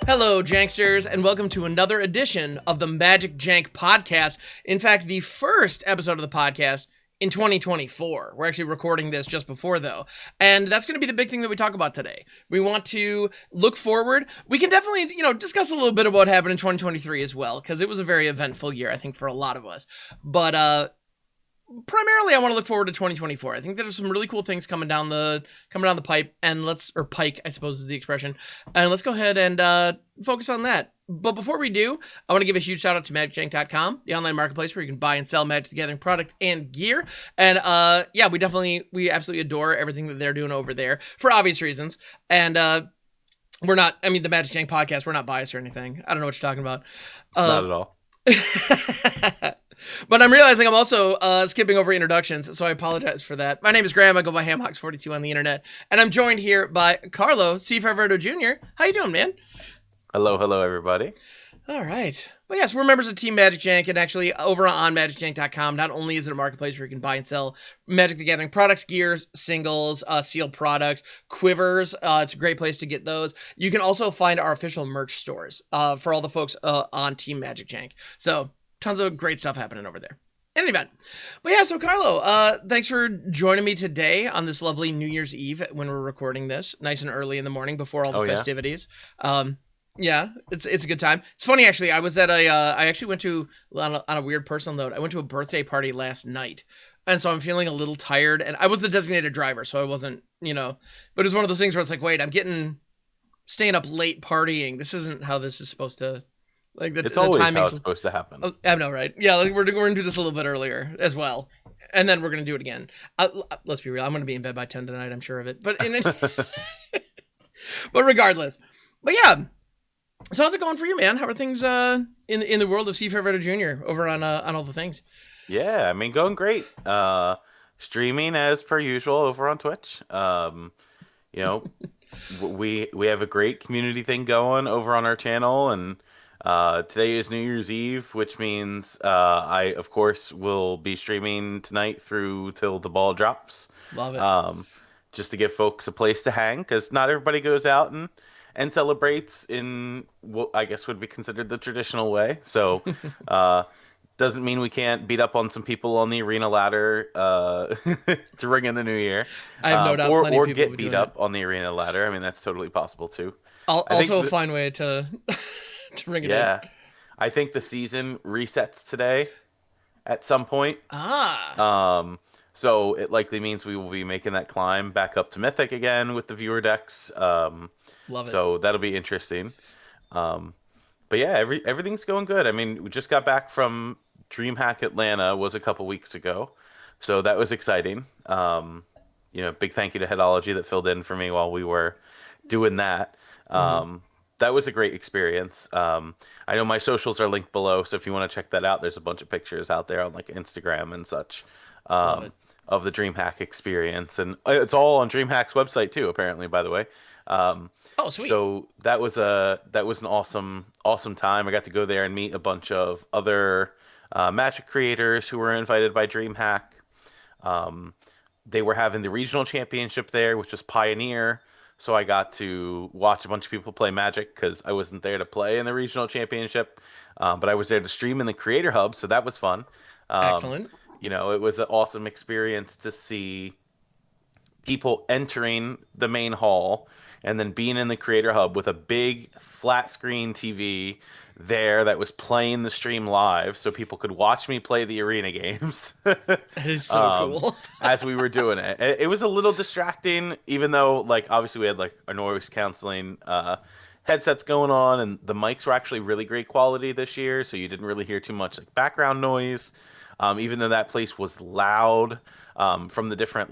Hello, Janksters, and welcome to another edition of the MagicJank podcast. In fact, the first episode of the podcast in 2024. We're actually recording this just before, though, and that's going to be the big thing that we talk about today. We want to look forward. We can definitely, discuss a little bit of what happened in 2023 as well, because it was a very eventful year, I think, for a lot of us. But primarily, I want to look forward to 2024. I think there's some really cool things coming down the pipe, and pike, I suppose is the expression. And let's go ahead and focus on that. But before we do, I want to give a huge shout out to MagicJank.com, the online marketplace where you can buy and sell Magic the Gathering product and gear. And we absolutely adore everything that they're doing over there for obvious reasons. And the MagicJank podcast, we're not biased or anything. I don't know what you're talking about. Not at all. But I'm realizing I'm also skipping over introductions, so I apologize for that. My name is Graham. I go by HamHawks42 on the internet, and I'm joined here by Carlo C. Favredo Jr. How you doing, man? Hello, everybody. All right. Well, yes, we're members of Team MagicJank, and actually over on MagicJank.com, not only is it a marketplace where you can buy and sell Magic the Gathering products, gears, singles, sealed products, quivers. It's a great place to get those. You can also find our official merch stores for all the folks on Team MagicJank. So tons of great stuff happening over there. In any event. But yeah, so Carlo, thanks for joining me today on this lovely New Year's Eve when we're recording this, nice and early in the morning before all the festivities. Yeah, it's a good time. It's funny, actually. I was at I actually went to, on a weird personal note, I went to a birthday party last night. And so I'm feeling a little tired. And I was the designated driver, so I wasn't, but it was one of those things where it's like, wait, staying up late partying. This isn't how this is supposed to, it's always how it's supposed to happen. Oh, I know, right? Yeah, we're going to do this a little bit earlier as well. And then we're going to do it again. Let's be real. I'm going to be in bed by 10 tonight, I'm sure of it. But but regardless. But yeah. So how's it going for you, man? How are things in the world of C. Favredo Jr. over on all the things? Yeah, going great. Streaming as per usual over on Twitch. We have a great community thing going over on our channel, and today is New Year's Eve, which means I, of course, will be streaming tonight through till the ball drops. Love it. Just to give folks a place to hang, because not everybody goes out and celebrates in what I guess would be considered the traditional way. So doesn't mean we can't beat up on some people on the arena ladder to ring in the new year. I have no doubt plenty of people get beat up on the arena ladder. That's totally possible too. Also a fine way to ring it in. Yeah. I think the season resets today at some point. So it likely means we will be making that climb back up to Mythic again with the viewer decks. Love it. So that'll be interesting. But yeah, everything's going good. We just got back from DreamHack Atlanta was a couple weeks ago. So that was exciting. Big thank you to Headology that filled in for me while we were doing that. That was a great experience. I know my socials are linked below, so if you want to check that out, there's a bunch of pictures out there on Instagram and such. Of the DreamHack experience, and it's all on DreamHack's website too, apparently, by the way. Sweet. So that was an awesome time. I got to go there and meet a bunch of other Magic creators who were invited by DreamHack. They were having the regional championship there, which was Pioneer. So I got to watch a bunch of people play Magic because I wasn't there to play in the regional championship, but I was there to stream in the Creator Hub, so that was fun. Excellent. It was an awesome experience to see people entering the main hall and then being in the Creator Hub with a big flat screen TV there that was playing the stream live so people could watch me play the arena games. That is so cool. As we were doing it. It was a little distracting, even though, obviously we had, a noise canceling headsets going on, and the mics were actually really great quality this year, so you didn't really hear too much, background noise. Even though that place was loud from the different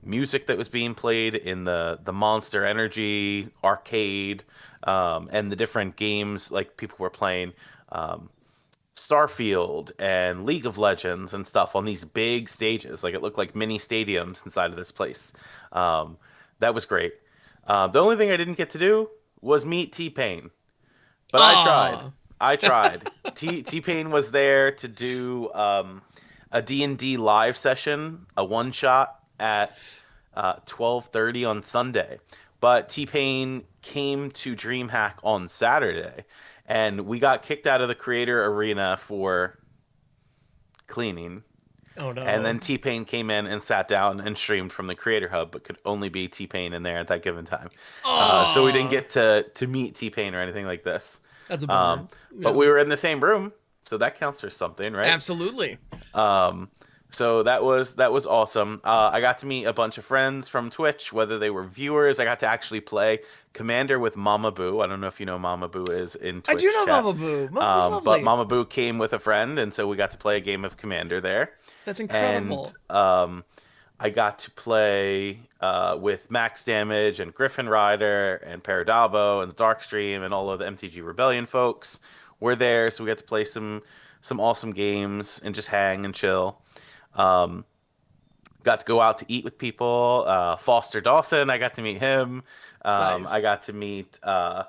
music that was being played in the Monster Energy arcade and the different games people were playing, Starfield and League of Legends and stuff on these big stages. It looked like mini stadiums inside of this place. That was great. The only thing I didn't get to do was meet T-Pain, but I tried. T-Pain was there to do a D&D live session, a one-shot at 12:30 on Sunday, but T-Pain came to DreamHack on Saturday, and we got kicked out of the creator arena for cleaning. Oh And no. then T-Pain came in and sat down and streamed from the Creator Hub, but could only be T-Pain in there at that given time. So we didn't Oh, get to meet T-Pain or anything like this. that's a Um, bummer. but Yeah. we were in the same room, so that counts for something, right? Absolutely. Um, so that was awesome. I got to meet a bunch of friends from Twitch, whether they were viewers. I got to actually play Commander with Mama Boo. I don't know if you know Mama Boo is in I do Twitch know chat. Mama Boo. Mama Boo's But lovely. Mama Boo came with a friend, and so we got to play a game of Commander there. That's And incredible. I got to play with Max Damage and Griffin Rider and Paradabo and the Darkstream and all of the MTG Rebellion folks were there, so we got to play some awesome games and just hang and chill. Um, got to go out to eat with people. Foster Dawson, I got to meet him. I Nice. got to meet a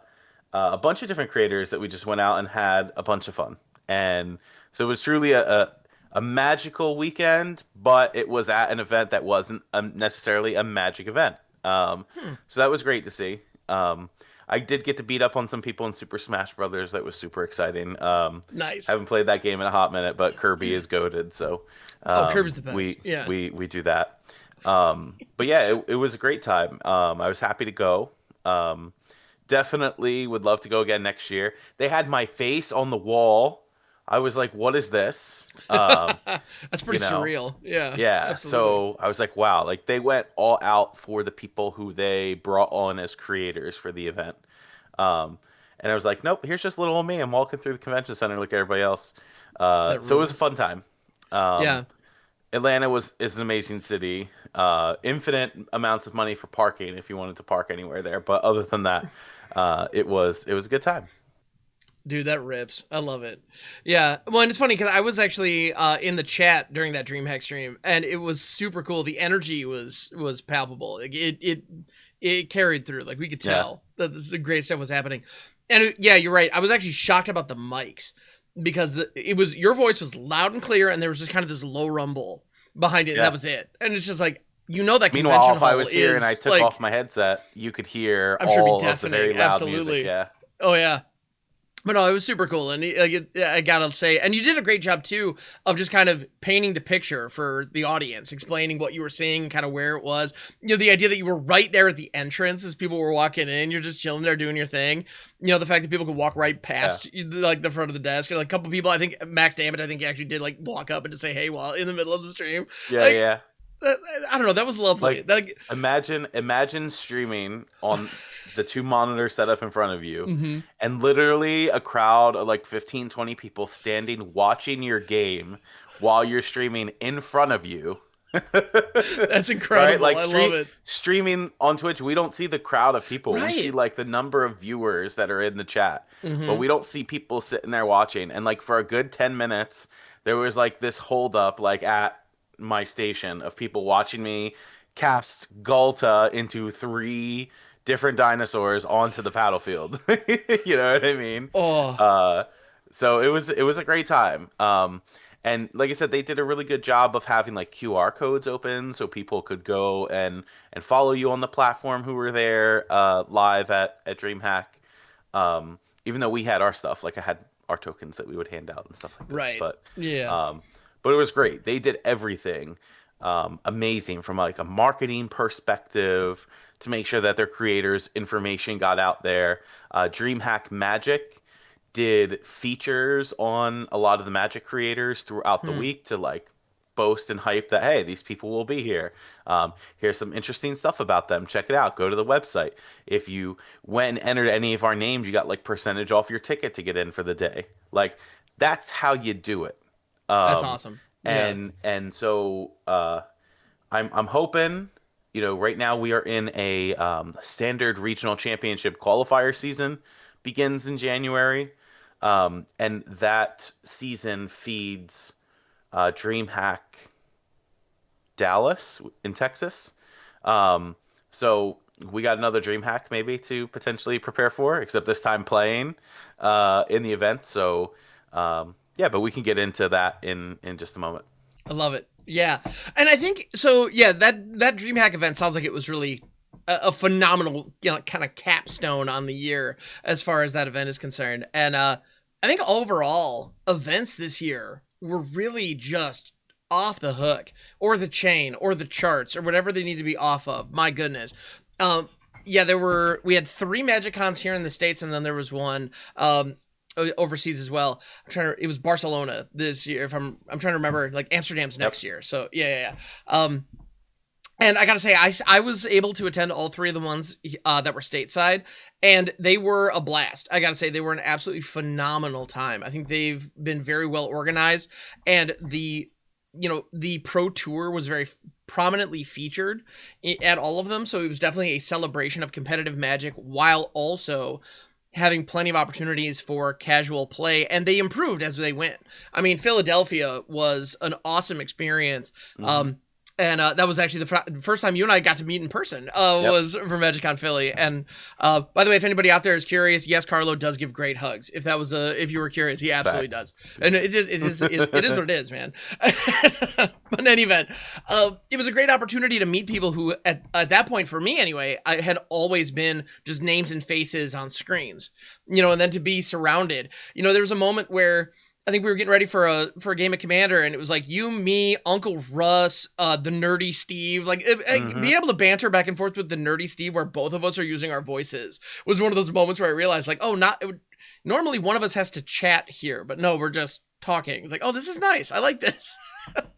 bunch of different creators that we just went out and had a bunch of fun. And so it was truly a magical weekend, but it was at an event that wasn't necessarily a magic event. Hmm. So that was great to see. I did get to beat up on some people in Super Smash Brothers. That was super exciting. Nice. Haven't played that game in a hot minute, but Kirby is goated, so Oh, Kirby's the best. Yeah. we do that. But yeah, it was a great time. I was happy to go. Um, Definitely would love to go again next year. They had my face on the wall. I was like, "What is this?" That's You pretty know, surreal. Yeah. yeah. Absolutely. So I was like, "Wow!" Like they went all out for the people who they brought on as creators for the event. And I was like, "Nope, here's just little old me. I'm walking through the convention center like everybody else." That So it was a rules. fun time. Um, Yeah. Atlanta is an amazing city. Infinite amounts of money for parking if you wanted to park anywhere there. But other than that, it was a good time. Dude, that rips. I love it. Yeah. Well, and it's funny because I was actually in the chat during that DreamHack stream, and it was super cool. The energy was palpable. Like it carried through. Like we could Yeah, tell that this great stuff was happening. And yeah, you're right. I was actually shocked about the mics because it was your voice was loud and clear, and there was just kind of this low rumble behind it. And that yeah. was it. And it's just like that Meanwhile, convention if I hall was here and I is took like off my headset, you could hear I'm sure it'd be all of the very deafening. loud music. Absolutely. Yeah, Oh yeah. But no, it was super cool, and I gotta say, and you did a great job too of just kind of painting the picture for the audience, explaining what you were seeing, kind of where it was. The idea that you were right there at the entrance as people were walking in, you're just chilling there doing your thing. The fact that people could walk right yeah, past like the front of the desk, and like a couple people, I think Max Damage, I think he actually did like walk up and just say hey while in the middle of the stream. yeah, Like yeah. I don't know, that was lovely. Like Like, imagine streaming on the two monitors set up in front of you hmm and literally a crowd of like 15, 20 people standing watching your game while you're streaming in front of you. that's Right? incredible. Like I love it. streaming on Twitch, we don't see the crowd of people. We see Right. like the number of viewers that are in the chat, but hmm we don't see people sitting there watching. And like for a good 10 minutes, there was like this hold up like at my station of people watching me cast Galta into three different dinosaurs onto the battlefield. You know what I mean? Oh, Uh, so it was a great time. And like I said, they did a really good job of having like QR codes open so people could go and follow you on the platform who were there live at DreamHack. Even though we had our stuff, like I had our tokens that we would hand out and stuff like this, right. Yeah. um, but it was great. They did everything amazing from like a marketing perspective to make sure that their creators' information got out there. DreamHack Magic did features on a lot of the Magic creators throughout the Hmm. week to like boast and hype that hey, these people will be here. Here's some interesting stuff about them. Check it out. Go to the website. If you went and entered any of our names, you got like percentage off your ticket to get in for the day. Like that's how you do it. That's Um, awesome. Yeah. and so I'm hoping, right now we are in a standard regional championship qualifier season begins in January, and that season feeds DreamHack Dallas in Texas. Um, so we got another DreamHack maybe to potentially prepare for, except this time playing in the event. So yeah, but we can get into that in just a moment. I love it. Yeah. And I think so yeah, that DreamHack event sounds like it was really a phenomenal, kind of capstone on the year as far as that event is concerned. And I think overall events this year were really just off the hook, or the chain, or the charts, or whatever they need to be off of. My goodness. Yeah, we had 3 Magic Cons here in the States, and then there was one overseas as well. It was Barcelona this year. If I'm trying to remember, like Amsterdam's next year. So yeah. And I gotta say, I was able to attend all 3 of the ones that were stateside, and they were a blast. I gotta say, they were an absolutely phenomenal time. I think they've been very well organized, and the Pro Tour was very prominently featured at all of them. So it was definitely a celebration of competitive Magic, while also having plenty of opportunities for casual play, and they improved as they went. I mean, Philadelphia was an awesome experience. And that was actually the first time you and I got to meet in person, was for MagicCon Philly. And by the way, if anybody out there is curious, yes, Carlo does give great hugs. If you were curious, he absolutely does. And it is what it is, man. But in any event, it was a great opportunity to meet people who, at that point, for me anyway, I had always been just names and faces on screens, and then to be surrounded. There was a moment where I think we were getting ready for a game of Commander, and it was like you, me, Uncle Russ, the nerdy Steve, being able to banter back and forth with the nerdy Steve, where both of us are using our voices, was one of those moments where I realized, normally one of us has to chat here, but no, we're just talking. It's like, oh, this is nice. I like this.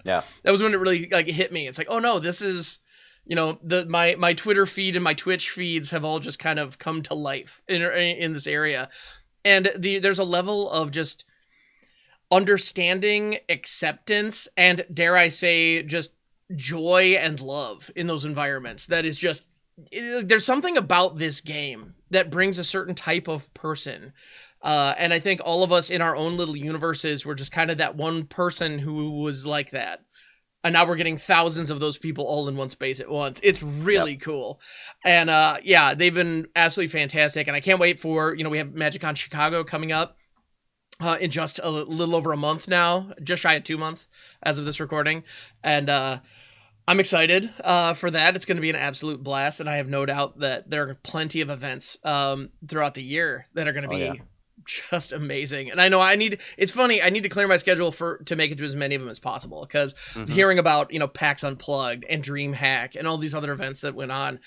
Yeah, that was when it really hit me. It's like, oh no, this is, my Twitter feed and my Twitch feeds have all just kind of come to life in this area, and there's a level of just understanding, acceptance, and dare I say, just joy and love in those environments. That is just, there's something about this game that brings a certain type of person. And I think all of us in our own little universes were just kind of that one person who was like that. And now we're getting thousands of those people all in one space at once. It's really cool. And they've been absolutely fantastic. And I can't wait for, we have MagicCon Chicago coming up. In just a little over a month now, just shy of 2 months as of this recording. And I'm excited for that. It's going to be an absolute blast. And I have no doubt that there are plenty of events throughout the year that are going to be just amazing. And I know it's funny, I need to clear my schedule to make it to as many of them as possible, because hearing about, PAX Unplugged and DreamHack and all these other events that went on,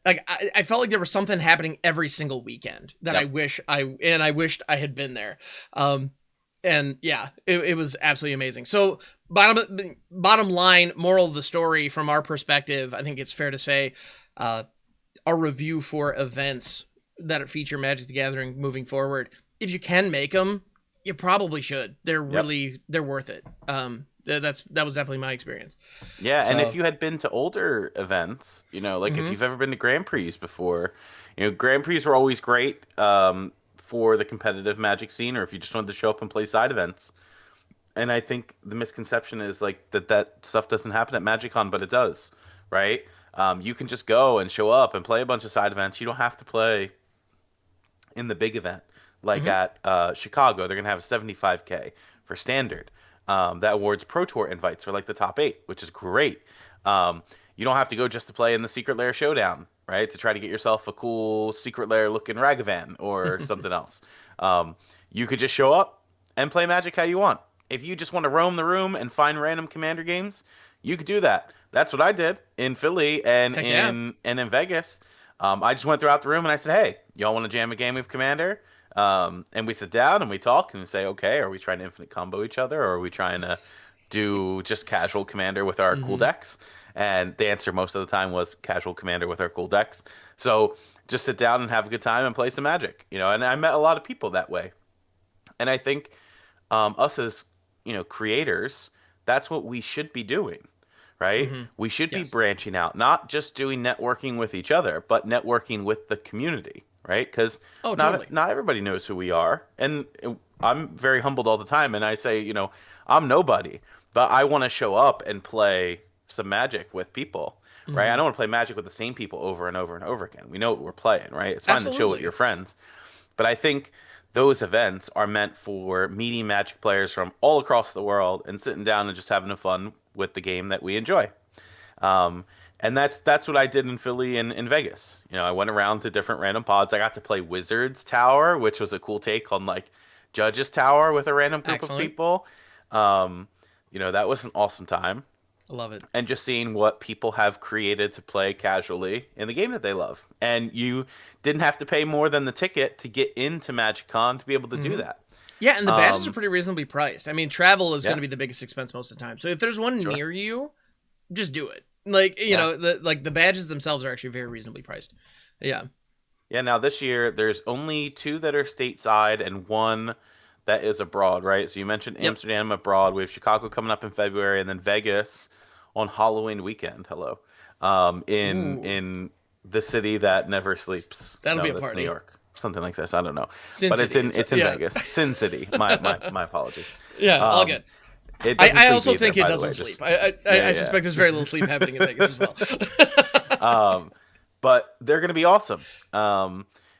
I felt like there was something happening every single weekend that I wished I had been there. And yeah, it was absolutely amazing. So bottom line, moral of the story from our perspective, I think it's fair to say, our review for events that feature Magic the Gathering moving forward, if you can make them, you probably should. They're they're worth it. That was definitely my experience. Yeah, so, and if you had been to older events, if you've ever been to Grand Prix before, Grand Prix were always great for the competitive Magic scene, or if you just wanted to show up and play side events. And I think the misconception is that stuff doesn't happen at MagicCon, but it does, right? You can just go and show up and play a bunch of side events. You don't have to play in the big event. At Chicago, they're going to have a 75K for standard. That awards Pro Tour invites for the top 8, which is great. You don't have to go just to play in the Secret Lair Showdown, right? To try to get yourself a cool Secret Lair looking Ragavan or something else. You could just show up and play Magic how you want. If you just want to roam the room and find random Commander games, you could do that. That's what I did in Philly and in Vegas. I just went throughout the room and I said, hey, y'all want to jam a game of Commander? And we sit down and we talk and we say, okay, are we trying to infinite combo each other, or are we trying to do just casual Commander with our cool decks? And the answer most of the time was casual Commander with our cool decks. So just sit down and have a good time and play some Magic, and I met a lot of people that way. And I think us as, creators, that's what we should be doing, right? We should be branching out, not just doing networking with each other, but networking with the community. Right? Because not everybody knows who we are. And I'm very humbled all the time. And I say, I'm nobody. But I want to show up and play some Magic with people. Right? I don't want to play Magic with the same people over and over and over again. We know what we're playing, right? It's fine to chill with your friends. But I think those events are meant for meeting Magic players from all across the world and sitting down and just having fun with the game that we enjoy. And that's what I did in Philly and in Vegas. You know, I went around to different random pods. I got to play Wizards Tower, which was a cool take on like Judges Tower with a random group of Excellent. people. Um, you know, that was an awesome time. I love it. And just seeing what people have created to play casually in the game that they love. And you didn't have to pay more than the ticket to get into MagicCon to be able to do Hmm. that. Yeah, and the badges are Um, pretty reasonably priced. I mean, travel is going yeah, to be the biggest expense most of the time. So if there's one sure. near you, just do it. Like, Yeah. the badges themselves are actually very reasonably priced. Yeah. Yeah, now this year there's only two that are stateside and one that is abroad, right? So you mentioned Yep. Amsterdam abroad. We have Chicago coming up in February, and then Vegas on Halloween weekend. Hello, Ooh, in the city that never sleeps. that'll be No, a that's New party. York. Something like this. I don't know, Sin but City. it's in Yeah. Vegas, Sin City. My apologies. Yeah, all Um, good. it I, doesn't I sleep also either, think it by the doesn't way. sleep. Just I yeah, suspect there's very little sleep happening in Vegas as well. um, but they're going to be awesome.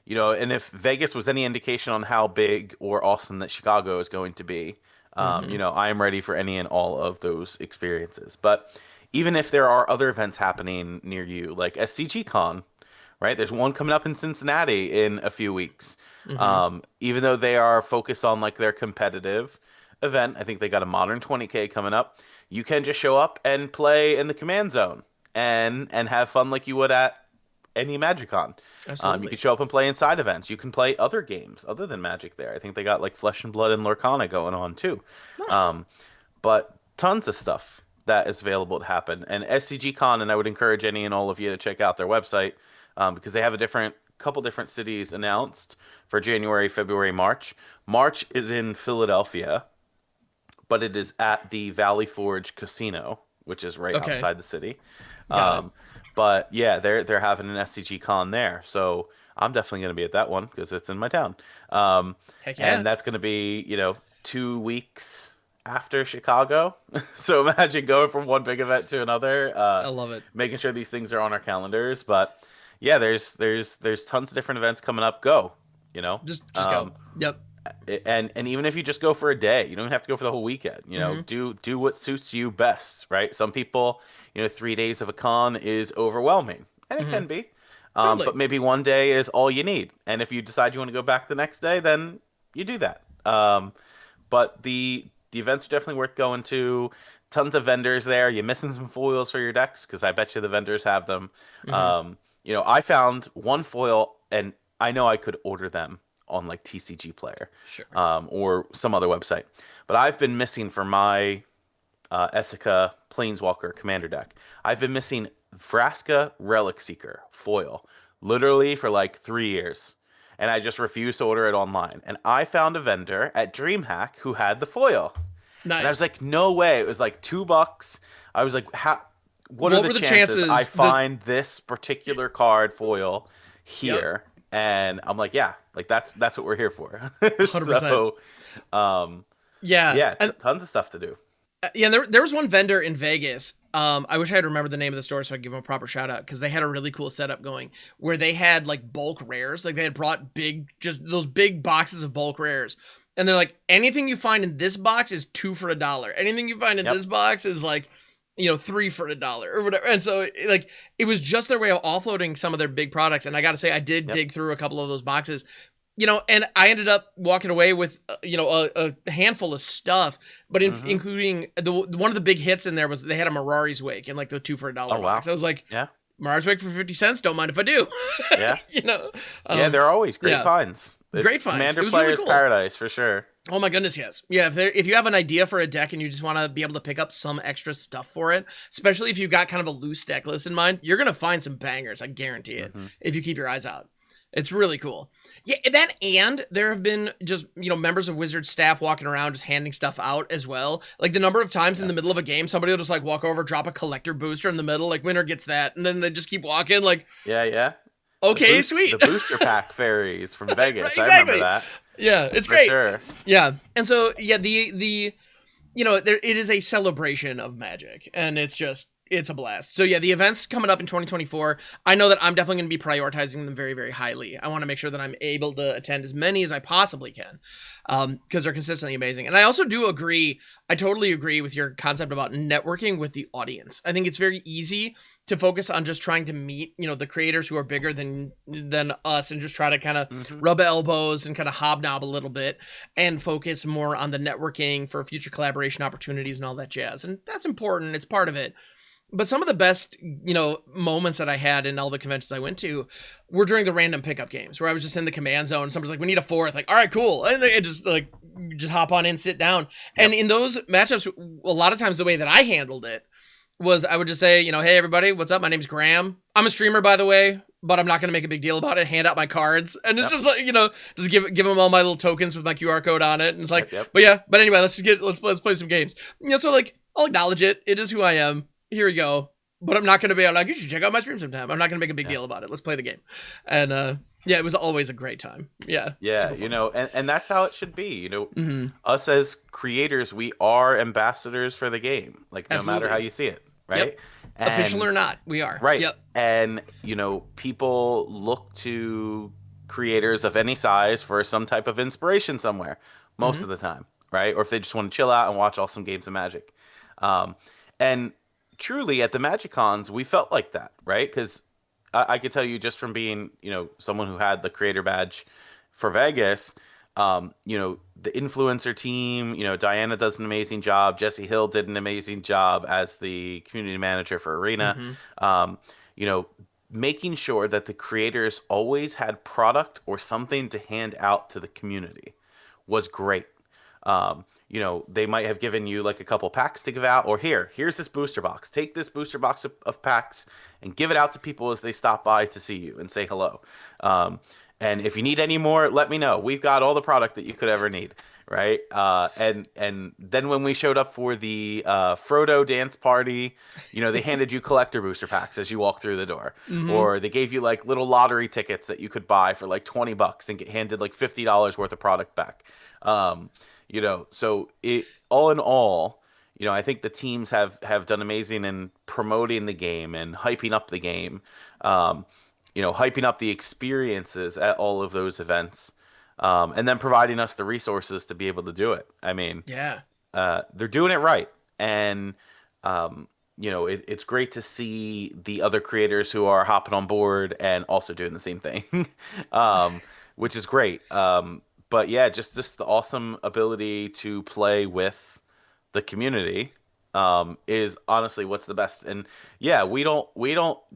You know, and if Vegas was any indication on how big or awesome that Chicago is going to be, you Hmm. know, I am ready for any and all of those experiences. But even if there are other events happening near you, like SCG Con, right? There's one coming up in Cincinnati in a few weeks. Hmm. Even though they are focused on like their competitive event, I think they got a modern 20K coming up. You can just show up and play in the command zone and have fun like you would at any MagicCon. You can Absolutely. show up and play inside events. You can play other games other than Magic there. I think they got like Flesh and Blood and Lorcana going on too. Nice. Um, but tons of stuff that is available to happen. And SCG Con, and I would encourage any and all of you to check out their website because they have a couple different cities announced for January, February, March. March is in Philadelphia, but it is at the Valley Forge Casino, which is right Okay. outside the city. Got it. Um, but yeah, they're having an SCG Con there, so I'm definitely going to be at that one because it's in my town. Um, Heck yeah. and that's going to be 2 weeks after Chicago. So imagine going from one big event to another, I love it. making sure these things are on our calendars. But yeah, there's tons of different events coming up. Go, you know. Just go. Yep. And even if you just go for a day, you don't even have to go for the whole weekend. You know, Hmm. do what suits you best, right? Some people, 3 days of a con is overwhelming, and it Hmm. can be. But Totally. maybe one day is all you need, and if you decide you want to go back the next day, then you do that. But the events are definitely worth going to. Tons of vendors there. You missing some foils for your decks because I bet you the vendors have them. Hmm. I found one foil, and I know I could order them on like TCG Player, Sure. or some other website. But I've been missing for my Essica Planeswalker Commander deck. I've been missing Vraska Relic Seeker foil, literally for like 3 years, and I just refused to order it online. And I found a vendor at DreamHack who had the foil, and I was Nice. like, no way! It was like $2. I was like, how? What are What the were the chances I chances? find this particular card foil Yep. here? And I'm like, yeah, like that's what we're here for. 100%. So, um, Yeah. yeah, And tons of stuff to do. yeah, there was one vendor in Vegas. I wish I had remembered the name of the store so I could give them a proper shout out because they had a really cool setup going where they had like bulk rares. Like they had brought just those big boxes of bulk rares. And they're like, anything you find in this box is two for $1. Anything you find in Yep. this box is like, three for $1 or whatever. And so like it was just their way of offloading some of their big products. And I gotta say, I did Yep. dig through a couple of those boxes. And I ended up walking away with, a handful of stuff, but Mm-hmm. including one of the big hits in there was they had a Mirari's Wake in like the two for Oh $1 wow. box. I was like, Yeah. Mirari's Wake for 50 cents. Don't mind if I do. Yeah. you know, Yeah. They're always great yeah, finds. It's great finds. It Commander was really Player's cool. Paradise for sure. Oh my goodness, yes. Yeah, if you have an idea for a deck and you just want to be able to pick up some extra stuff for it, especially if you've got kind of a loose deck list in mind, you're gonna find some bangers. I guarantee it. Mm-hmm. If you keep your eyes out. It's really cool. Yeah, that and there have been just, members of Wizard staff walking around just handing stuff out as well. Like the number of times in Yeah. the middle of a game, somebody will just like walk over, drop a collector booster in the middle, like winner gets that, and then they just keep walking, like, Yeah. Yeah. okay, sweet. The booster pack fairies from Right, Vegas. I remember exactly. that Yeah, it's for great. sure. Yeah. And so yeah, the it is a celebration of Magic, and it's a blast. So yeah, the events coming up in 2024, I know that I'm definitely going to be prioritizing them very, very highly. I want to make sure that I'm able to attend as many as I possibly can, because they're consistently amazing. And I also do agree, I totally agree with your concept about networking with the audience. I think it's very easy to focus on just trying to meet, the creators who are bigger than us, and just try to kind of rub elbows and kind of hobnob a little bit, and focus more on the networking for future collaboration opportunities and all that jazz. And that's important. It's part of it. But some of the best, moments that I had in all the conventions I went to were during the random pickup games, where I was just in the command zone. Somebody's like, "We need a fourth." Like, all right, cool. And they just hop on in, sit down. Yep. And in those matchups, a lot of times the way that I handled it was I would just say, "Hey everybody, what's up? My name's Graham. I'm a streamer, by the way, but I'm not going to make a big deal about it. Hand out my cards." And it's just like, just give them all my little tokens with my QR code on it. And it's like, but anyway, let's play some games. So like, I'll acknowledge it. It is who I am. Here we go. But I'm not going to be like, you should check out my stream sometime. I'm not going to make a big deal about it. Let's play the game. And it was always a great time. Yeah. Yeah, and that's how it should be. Us as creators, we are ambassadors for the game. Like, no matter how you see it, right? Yep. Official or not, we are. Right. Yep. And, people look to creators of any size for some type of inspiration somewhere, most of the time, right? Or if they just want to chill out and watch awesome games of Magic. And truly, at the MagicCons, we felt like that, right? Because I could tell you, just from being, someone who had the creator badge for Vegas, the influencer team, Diana does an amazing job. Jesse Hill did an amazing job as the community manager for Arena. Making sure that the creators always had product or something to hand out to the community was great. They might have given you like a couple packs to give out, or here's this booster box. Take this booster box of packs and give it out to people as they stop by to see you and say hello. And if you need any more, let me know. We've got all the product that you could ever need, right? And then when we showed up for the Frodo dance party, they handed you collector booster packs as you walk through the door, or they gave you like little lottery tickets that you could buy for like $20 and get handed like $50 worth of product back. So all in all, I think the teams have done amazing in promoting the game and hyping up the game, hyping up the experiences at all of those events, and then providing us the resources to be able to do it. I mean, they're doing it right. And, it's great to see the other creators who are hopping on board and also doing the same thing, which is great. But yeah, just the awesome ability to play with the community is honestly what's the best. And yeah, we don't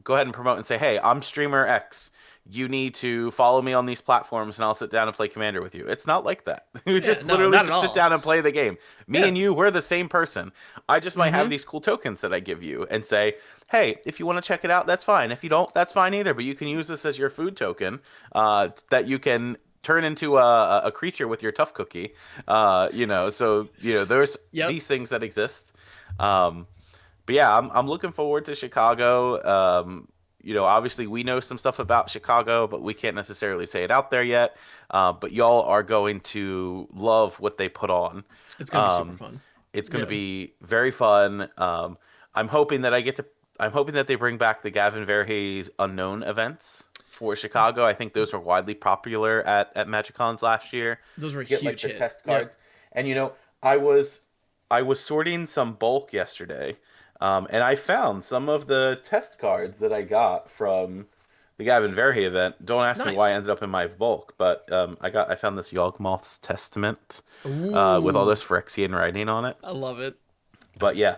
go ahead and promote and say, "Hey, I'm streamer X. You need to follow me on these platforms and I'll sit down and play Commander with you." It's not like that. We just literally just sit down and play the game. Me and you, we're the same person. I just might have these cool tokens that I give you and say, "Hey, if you want to check it out, that's fine. If you don't, that's fine either. But you can use this as your food token that you can turn into a creature with your tough cookie." So there's these things that exist. But yeah, I'm looking forward to Chicago. Obviously we know some stuff about Chicago, but we can't necessarily say it out there yet. But y'all are going to love what they put on. It's gonna be super fun. It's gonna be very fun. I'm hoping that they bring back the Gavin Verhey's Unknown events for Chicago. I think those were widely popular at MagicCons last year. Those were to get huge like the hit. test cards. And I was sorting some bulk yesterday, and I found some of the test cards that I got from the Gavin Verhey event. Don't ask me why I ended up in my bulk, but I found this Yawgmoth's Testament with all this Phyrexian writing on it. I love it. But yeah,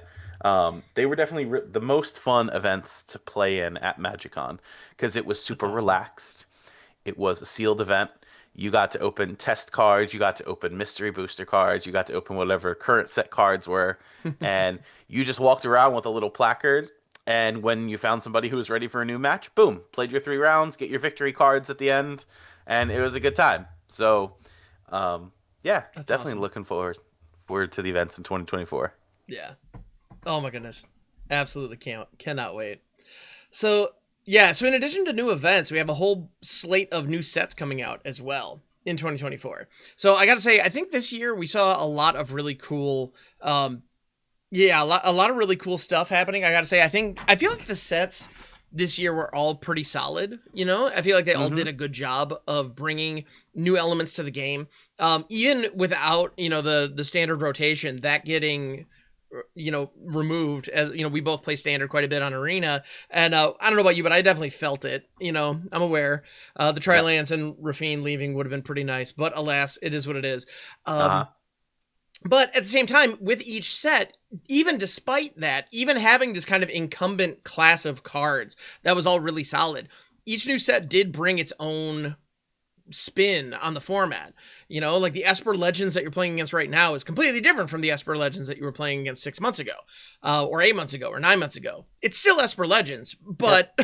they were definitely the most fun events to play in at MagicCon because it was super relaxed. It was a sealed event. You got to open test cards. You got to open mystery booster cards. You got to open whatever current set cards were. And you just walked around with a little placard. And when you found somebody who was ready for a new match, boom, played your 3 rounds, get your victory cards at the end. And it was a good time. So, yeah, that's definitely awesome. looking forward to the events in 2024. Yeah. Oh my goodness. Absolutely cannot wait. So in addition to new events, we have a whole slate of new sets coming out as well in 2024. So I got to say, I think this year we saw a lot of really cool, a lot of really cool stuff happening. I got to say, I feel like the sets this year were all pretty solid. I feel like they all did a good job of bringing new elements to the game. Even without, the standard rotation, that getting removed. As we both play standard quite a bit on Arena, and I don't know about you, but I definitely felt it. I'm aware. The Tri-Lance and Rafine leaving would have been pretty nice, but alas, it is what it is. But at the same time, with each set, even despite that, even having this kind of incumbent class of cards that was all really solid, each new set did bring its own spin on the format. Like the Esper Legends that you're playing against right now is completely different from the Esper Legends that you were playing against 6 months ago, or 8 months ago, or 9 months ago. It's still Esper Legends, but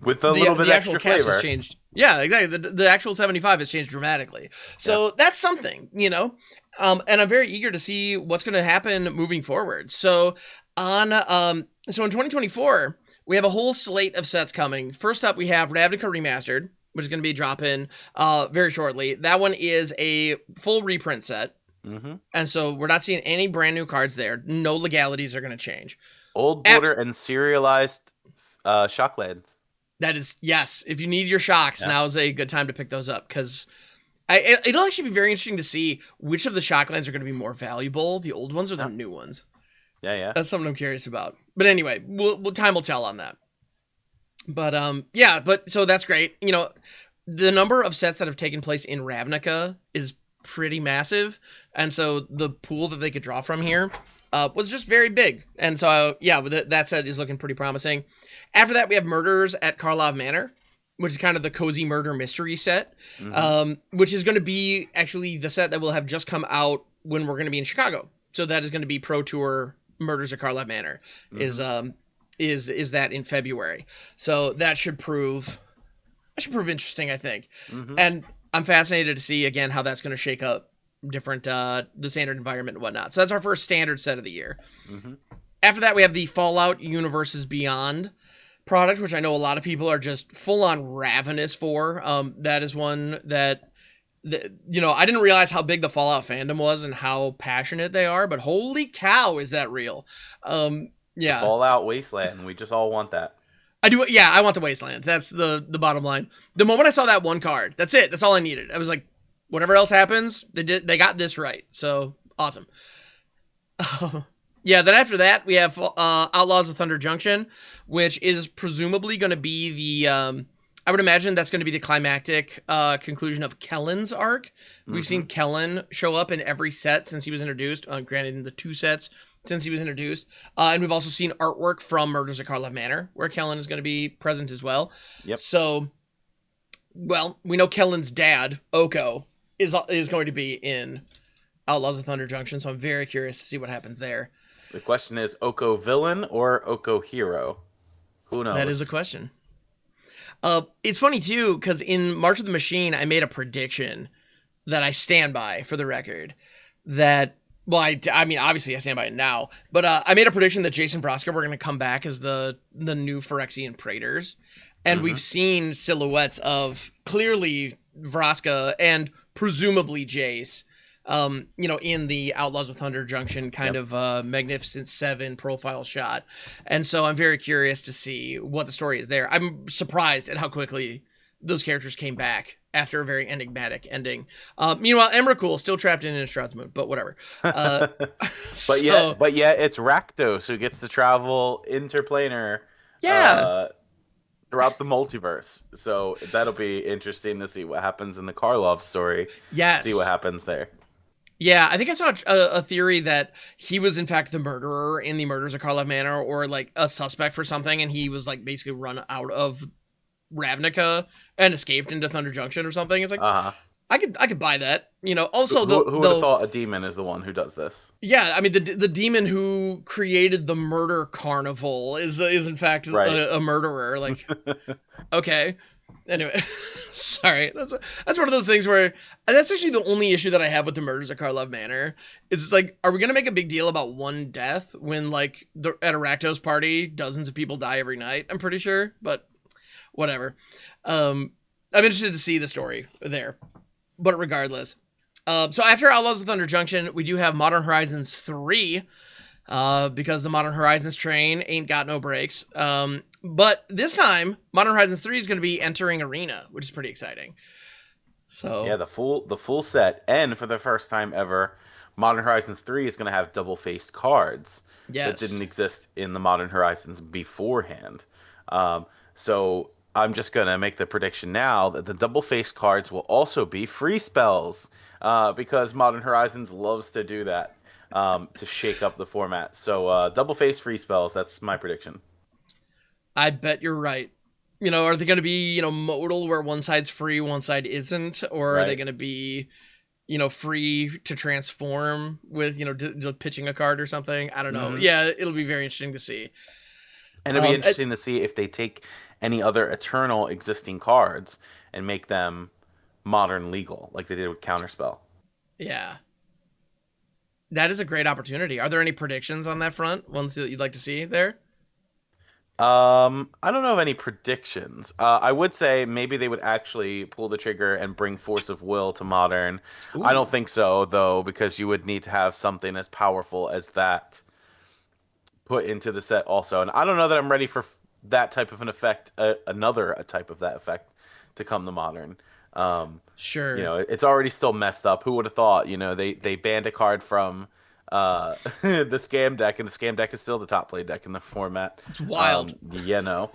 with a little bit the extra actual cast flavor has changed. Yeah, exactly. The actual 75 has changed dramatically. So that's something, and I'm very eager to see what's going to happen moving forward. So in 2024, we have a whole slate of sets coming. First up, we have Ravnica Remastered, which is going to be dropping very shortly. That one is a full reprint set. Mm-hmm. And so we're not seeing any brand new cards there. No legalities are going to change. Old border and serialized Shocklands. That is, yes. If you need your shocks, now is a good time to pick those up, because it'll actually be very interesting to see which of the Shocklands are going to be more valuable, the old ones or the new ones. Yeah. That's something I'm curious about. But anyway, time will tell on that. But so that's great. The number of sets that have taken place in Ravnica is pretty massive, and so the pool that they could draw from here was just very big. And so that set is looking pretty promising. After that, we have Murders at Karlov Manor, which is kind of the cozy murder mystery set, which is going to be actually the set that will have just come out when we're going to be in Chicago. So that is going to be Pro Tour Murders at Karlov Manor. Is that in February? So that should prove interesting, I think. And I'm fascinated to see again how that's going to shake up different the standard environment and whatnot. So that's our first standard set of the year. After that, we have the Fallout Universes Beyond product, which I know a lot of people are just full on ravenous for. That is one that I didn't realize how big the Fallout fandom was and how passionate they are, but holy cow, is that real? The Fallout Wasteland. We just all want that. I do. Yeah, I want the Wasteland. That's the bottom line. The moment I saw that one card, that's it. That's all I needed. I was like, whatever else happens, they got this right. So awesome. Then after that, we have Outlaws of Thunder Junction, which is presumably going to be the, I would imagine that's going to be the climactic conclusion of Kellen's arc. We've seen Kellen show up in every set since he was introduced, granted in the 2 sets since he was introduced. And we've also seen artwork from Murders at Karlov Manor, where Kellen is going to be present as well. Yep. So, we know Kellen's dad, Oko, is going to be in Outlaws of Thunder Junction, so I'm very curious to see what happens there. The question is, Oko villain or Oko hero? Who knows? That is a question. It's funny, too, because in March of the Machine, I made a prediction that I stand by, for the record, that... Well, I mean, obviously I stand by it now, but I made a prediction that Jason Vraska were going to come back as the new Phyrexian Praetors, and we've seen silhouettes of clearly Vraska and presumably Jace, in the Outlaws of Thunder Junction kind of Magnificent 7 profile shot, and so I'm very curious to see what the story is there. I'm surprised at how quickly those characters came back after a very enigmatic ending. Meanwhile, Emrakul still trapped in Innistrad Moon, but whatever. But yet it's Rakdos who gets to travel interplanar throughout the multiverse. So that'll be interesting to see what happens in the Karlov story. Yes. See what happens there. Yeah, I think I saw a theory that he was in fact the murderer in the Murders of Karlov Manor, or like a suspect for something, and he was like basically run out of Ravnica and escaped into Thunder Junction or something. It's like I could buy that. Also who would have thought a demon is the one who does this? Yeah, I mean the demon who created the murder carnival is in fact a murderer. Like, okay. Anyway, sorry. That's one of those things where that's actually the only issue that I have with the Murders at Karlov Manor. Is it's like, are we gonna make a big deal about one death when like at a Rakdos party dozens of people die every night? I'm pretty sure, but whatever. I'm interested to see the story there, but regardless. So after Outlaws of Thunder Junction, we do have Modern Horizons 3, because the Modern Horizons train ain't got no brakes. But this time, Modern Horizons 3 is going to be entering Arena, which is pretty exciting. So yeah, the full set, and for the first time ever, Modern Horizons 3 is going to have double-faced cards that Yes. didn't exist in the Modern Horizons beforehand. So I'm just going to make the prediction now that the double-faced cards will also be free spells, because Modern Horizons loves to do that, to shake up the format. So double-faced free spells, that's my prediction. I bet you're right. Are they going to be, modal where one side's free, one side isn't? Or are they Right. going to be, free to transform with, pitching a card or something? I don't know. Hmm. Yeah, it'll be very interesting to see. And it'll be Um, interesting to see if they take any other Eternal existing cards and make them modern legal, like they did with Counterspell. yeah, that is a great opportunity. Are there any predictions on that front? Ones that you'd like to see there? I don't know of any predictions. I would say maybe they would actually pull the trigger and bring Force of Will to Modern. I don't Ooh, think so, though, because you would need to have something as powerful as that put into the set also. And I don't know that I'm ready for that type of an effect, another type of that effect to come to Modern. Um, sure. it's already still messed up. Who would have thought? They banned a card from the scam deck, and the scam deck is still the top played deck in the format. It's wild. Yeah, no.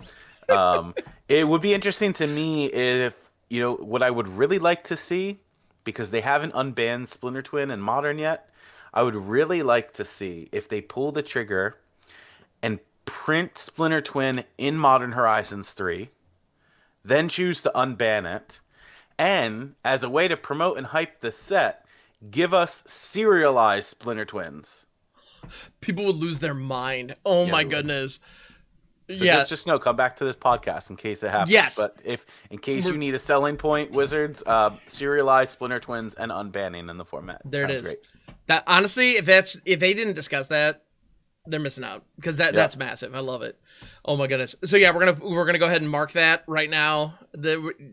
Um, it would be interesting to me if, what I would really like to see, because they haven't unbanned Splinter Twin in Modern yet. I would really like to see if they pull the trigger and print Splinter Twin in Modern Horizons 3, then choose to unban it, and as a way to promote and hype the set, give us serialized Splinter Twins. People would lose their mind. Oh Yeah, my they would. goodness. So Yeah. just know, come back to this podcast in case it happens. Yes. But if in case We're- you need a selling point, Wizards, serialized Splinter Twins and unbanning in the format. There it Sounds is. great. That honestly, if they didn't discuss that, they're missing out because that's massive. I love it. Oh my goodness. So yeah, we're gonna go ahead and mark that right now.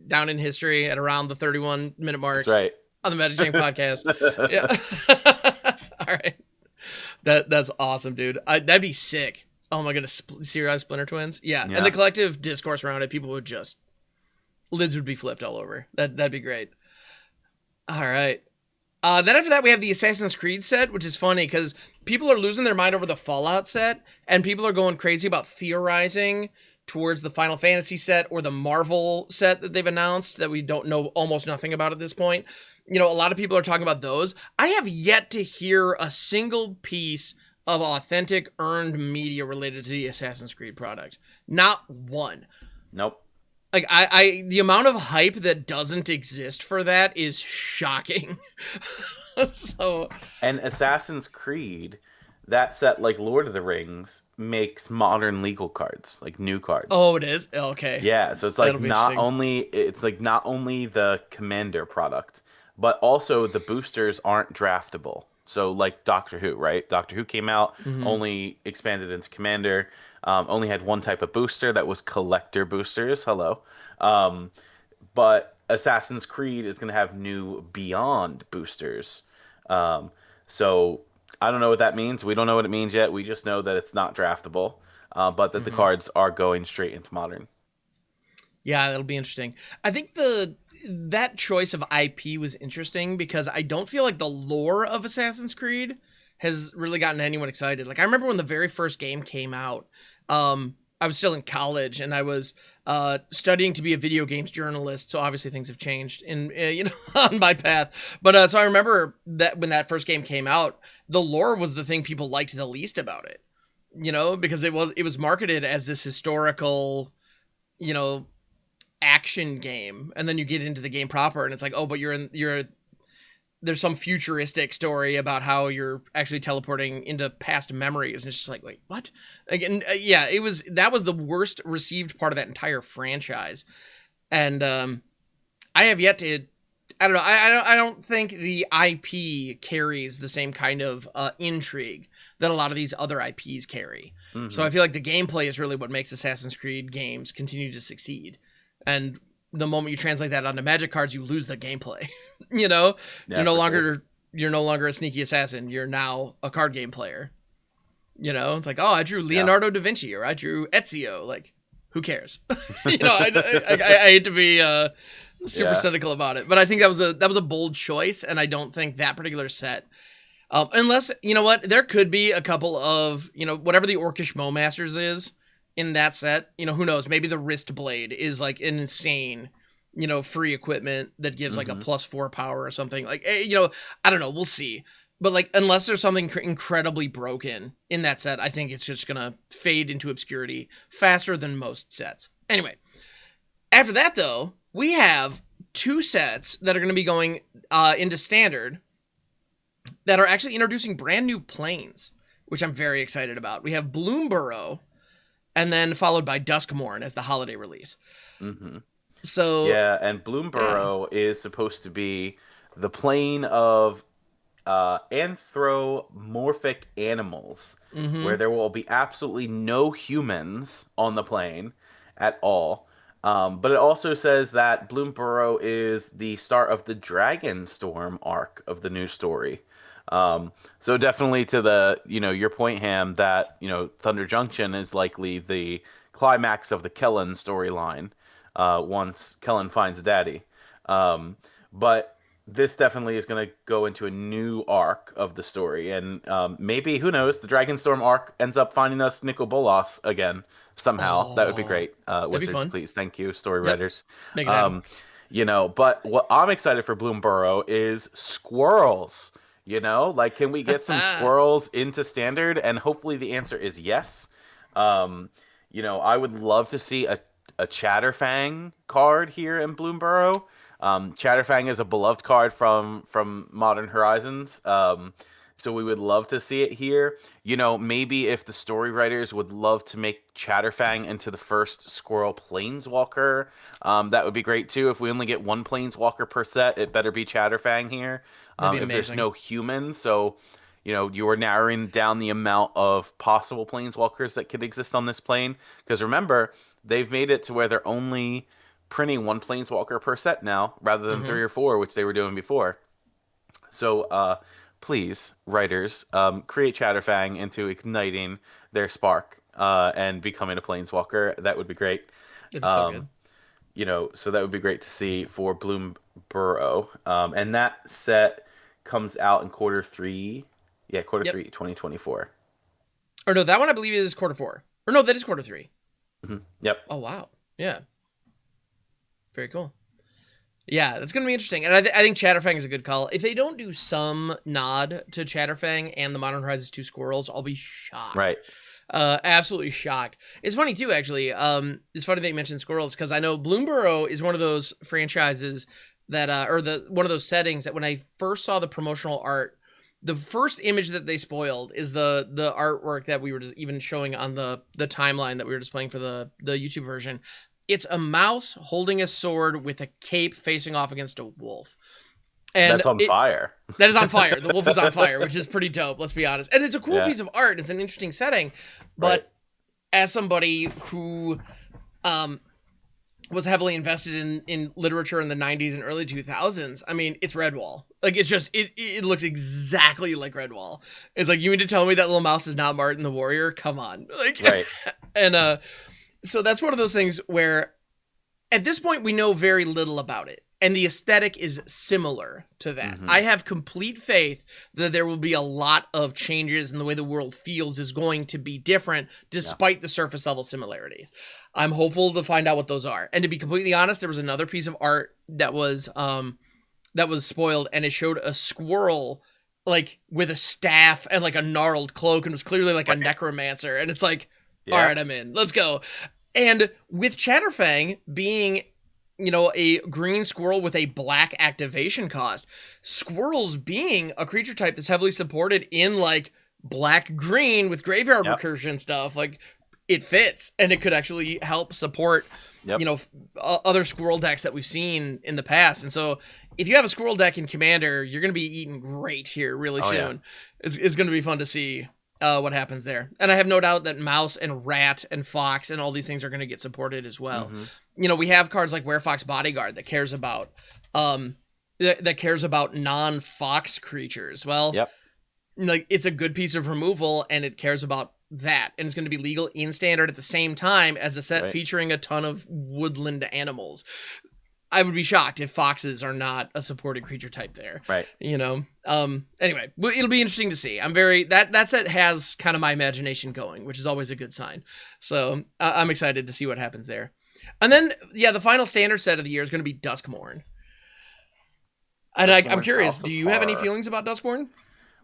Down in history at around the 31-minute mark That's right. on the MagicJank podcast. Yeah. All right. That's awesome, dude. That'd be sick. Oh my goodness, serialized Splinter Twins. Yeah. Yeah. And the collective discourse around it, people would just lids would be flipped all over. That'd be great. All right. Then after that, we have the Assassin's Creed set, which is funny because people are losing their mind over the Fallout set, and people are going crazy about theorizing towards the Final Fantasy set or the Marvel set that they've announced that we don't know almost nothing about at this point. A lot of people are talking about those. I have yet to hear a single piece of authentic earned media related to the Assassin's Creed product. Not one. Nope. Like the amount of hype that doesn't exist for that is shocking. So, And Assassin's Creed, that set, like Lord of the Rings, makes modern legal cards, like new cards. oh, it is okay. Yeah, so it's like That'll be not interesting. only the Commander product, but also the boosters aren't draftable. So like Doctor Who, right? Doctor Who came out, Mhm. only expanded into Commander, only had one type of booster that was collector boosters. Hello. But Assassin's Creed is going to have new Beyond boosters. So I don't know what that means. We don't know what it means yet. We just know that it's not draftable, but that the Mhm. cards are going straight into Modern. Yeah, that'll be interesting. I think that choice of IP was interesting because I don't feel like the lore of Assassin's Creed has really gotten anyone excited. Like I remember when the very first game came out, I was still in college and I was studying to be a video games journalist. So obviously things have changed in on my path. But so I remember that when that first game came out, the lore was the thing people liked the least about it. Because it was marketed as this historical, you know, action game, and then you get into the game proper and it's like, oh, but there's some futuristic story about how you're actually teleporting into past memories, and it's just like, wait, what? Again, yeah, that was the worst received part of that entire franchise. And I have yet to, I don't know, I don't think the IP carries the same kind of intrigue that a lot of these other IPs carry. Mm-hmm. So I feel like the gameplay is really what makes Assassin's Creed games continue to succeed. And the moment you translate that onto Magic cards, you lose the gameplay. Yeah, You're no longer a sneaky assassin. You're now a card game player. It's like, oh, I drew Leonardo da Vinci or I drew Ezio. Like, who cares? I hate to be super cynical about it, but I think that was a bold choice, and I don't think that particular set Unless, you know what, there could be a couple of, whatever the Orcish Mowmasters is in that set, who knows, maybe the Wrist Blade is like an insane, free equipment that gives like a +4 power or something. Like, I don't know, we'll see. But like, unless there's something incredibly broken in that set, I think it's just gonna fade into obscurity faster than most sets. Anyway, after that though, we have 2 sets that are gonna be going into Standard that are actually introducing brand new planes, which I'm very excited about. We have Bloomburrow, and then followed by Duskmorn as the holiday release. So yeah, and Bloomburrow is supposed to be the plane of anthropomorphic animals, where there will be absolutely no humans on the plane at all. But it also says that Bloomburrow is the start of the Dragonstorm arc of the new story. So definitely to the, your point, Ham, that, Thunder Junction is likely the climax of the Kellen storyline once Kellen finds Daddy. But this definitely is going to go into a new arc of the story. And maybe, who knows, the Dragonstorm arc ends up finding us Nicol Bolas again somehow. That would be great. Wizards, please. Thank you, story writers. Make it happen. But what I'm excited for Bloomburrow is squirrels. Like, can we get some squirrels into Standard? And hopefully the answer is yes. I would love to see a Chatterfang card here in Bloomburrow. Chatterfang is a beloved card from Modern Horizons, so we would love to see it here. Maybe if the story writers would love to make Chatterfang into the first Squirrel Planeswalker, that would be great too. If we only get 1 Planeswalker per set, it better be Chatterfang here. If there's no humans, so you are narrowing down the amount of possible Planeswalkers that could exist on this plane. Because remember, they've made it to where they're only printing 1 Planeswalker per set now, rather than 3 or 4, which they were doing before. So, please, writers, create Chatterfang into igniting their spark and becoming a Planeswalker. That would be great. That'd be so good. So that would be great to see for Bloomburrow. And that set comes out in quarter 3. Yeah, quarter 3, 2024. Or no, that one I believe is quarter 4. Or no, that is quarter 3. Yep. Oh, wow. Yeah. Very cool. Yeah, that's going to be interesting. And I think Chatterfang is a good call. If they don't do some nod to Chatterfang and the Modern Horizons 2 squirrels, I'll be shocked. Right. Absolutely shocked. It's funny, too, actually. It's funny that you mentioned squirrels, because I know Bloomburrow is one of those franchises that, one of those settings that when I first saw the promotional art, the first image that they spoiled is the artwork that we were just even showing on the timeline that we were displaying for the YouTube version. It's a mouse holding a sword with a cape facing off against a wolf. And that's on fire. That is on fire. The wolf is on fire, which is pretty dope, let's be honest. And it's a cool piece of art. It's an interesting setting. But as somebody who was heavily invested in literature in the 90s and early 2000s, I mean, it's Redwall. Like, it's just, it looks exactly like Redwall. It's like, you mean to tell me that little mouse is not Martin the Warrior? Come on. Like, right. And, so that's one of those things where at this point we know very little about it. And the aesthetic is similar to that. I have complete faith that there will be a lot of changes in the way the world feels is going to be different despite the surface level similarities. I'm hopeful to find out what those are. And to be completely honest, there was another piece of art that was spoiled, and it showed a squirrel like with a staff and like a gnarled cloak, and was clearly like a necromancer. And it's like, all right, I'm in. Let's go. And with Chatterfang being, a green squirrel with a black activation cost, squirrels being a creature type that's heavily supported in like black-green with graveyard recursion stuff, like it fits, and it could actually help support, other squirrel decks that we've seen in the past. And so if you have a squirrel deck in Commander, you're going to be eating great here really soon. Yeah. It's going to be fun to see what happens there. And I have no doubt that mouse and rat and fox and all these things are going to get supported as well. We have cards like Werefox Bodyguard that cares about non-fox creatures. Well, like, it's a good piece of removal, and it cares about that, and it's going to be legal in Standard at the same time as a set featuring a ton of woodland animals. I would be shocked if foxes are not a supported creature type there. Right. Anyway, it'll be interesting to see. I'm very that set has kind of my imagination going, which is always a good sign. So I'm excited to see what happens there. And then the final standard set of the year is going to be Duskmourn. And I'm curious, do you have any feelings about Duskmourn?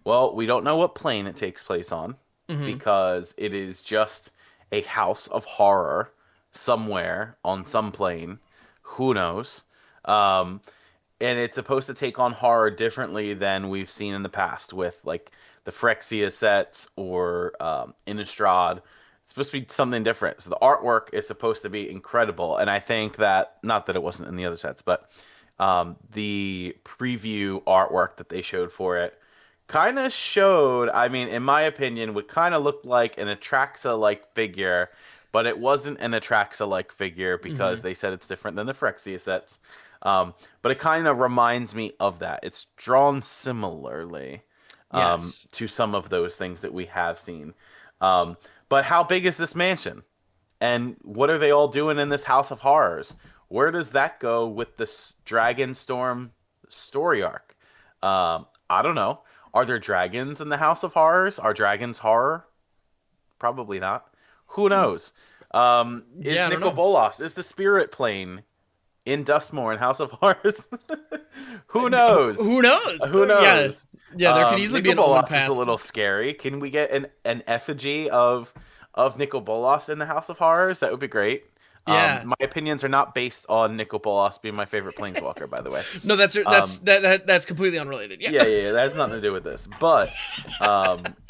Well, we don't know what plane it takes place on Mm-hmm. because it is just a house of horror somewhere on some plane. Who knows? And it's supposed to take on horror differently than we've seen in the past with like the Phyrexia sets or Innistrad. It's supposed to be something different. So the artwork is supposed to be incredible. And I think that, not that it wasn't in the other sets, but the preview artwork that they showed for it kind of showed, I mean, in my opinion, would kind of look like an Atraxa-like figure, but it wasn't an Atraxa-like figure because they said it's different than the Phyrexia sets. But it kind of reminds me of that. It's drawn similarly to some of those things that we have seen. But how big is this mansion? And what are they all doing in this House of Horrors? Where does that go with this Dragonstorm story arc? I don't know. Are there dragons in the House of Horrors? Are dragons horror? Probably not. Who knows? Is Nicol Bolas, is the spirit plane in Duskmourn House of Horrors? Who knows? Who knows? Who knows? Yeah, there could easily be an Bolas is a little scary. Can we get an effigy of Nicol Bolas in the House of Horrors? That would be great. Yeah. My opinions are not based on Nicol Bolas being my favorite planeswalker, by the way. No, that's completely unrelated. Yeah. Yeah, that has nothing to do with this. But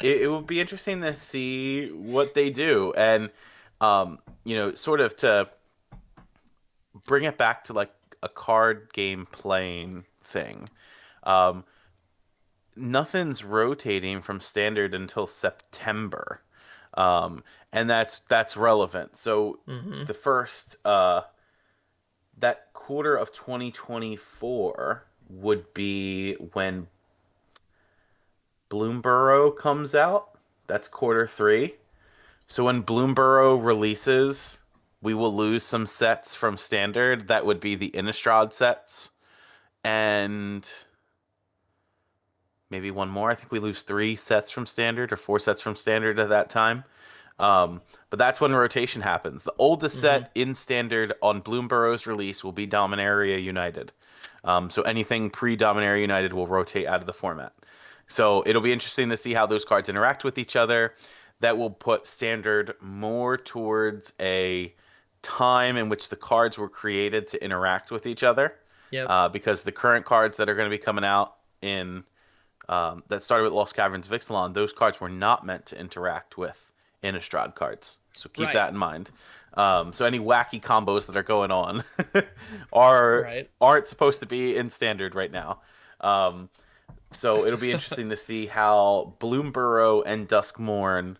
it would be interesting to see what they do. And, sort of to bring it back to like a card game playing thing. Nothing's rotating from standard until September. And that's relevant. So the first that quarter of 2024 would be when Bloomburrow comes out. That's quarter 3. So when Bloomburrow releases, we will lose some sets from standard. That would be the Innistrad sets. And maybe one more. I think we lose 3 sets from standard or 4 sets from standard at that time. But that's when rotation happens. The oldest set in standard on Bloomburrow's release will be Dominaria United. So anything pre-Dominaria United will rotate out of the format. So it'll be interesting to see how those cards interact with each other. That will put standard more towards a time in which the cards were created to interact with each other. Yep. Because the current cards that are going to be coming out in that started with Lost Caverns of Ixalan, those cards were not meant to interact with Innistrad cards. So keep that in mind. So any wacky combos that are going on aren't supposed to be in standard right now. So it'll be interesting to see how Bloomburrow and Duskmourn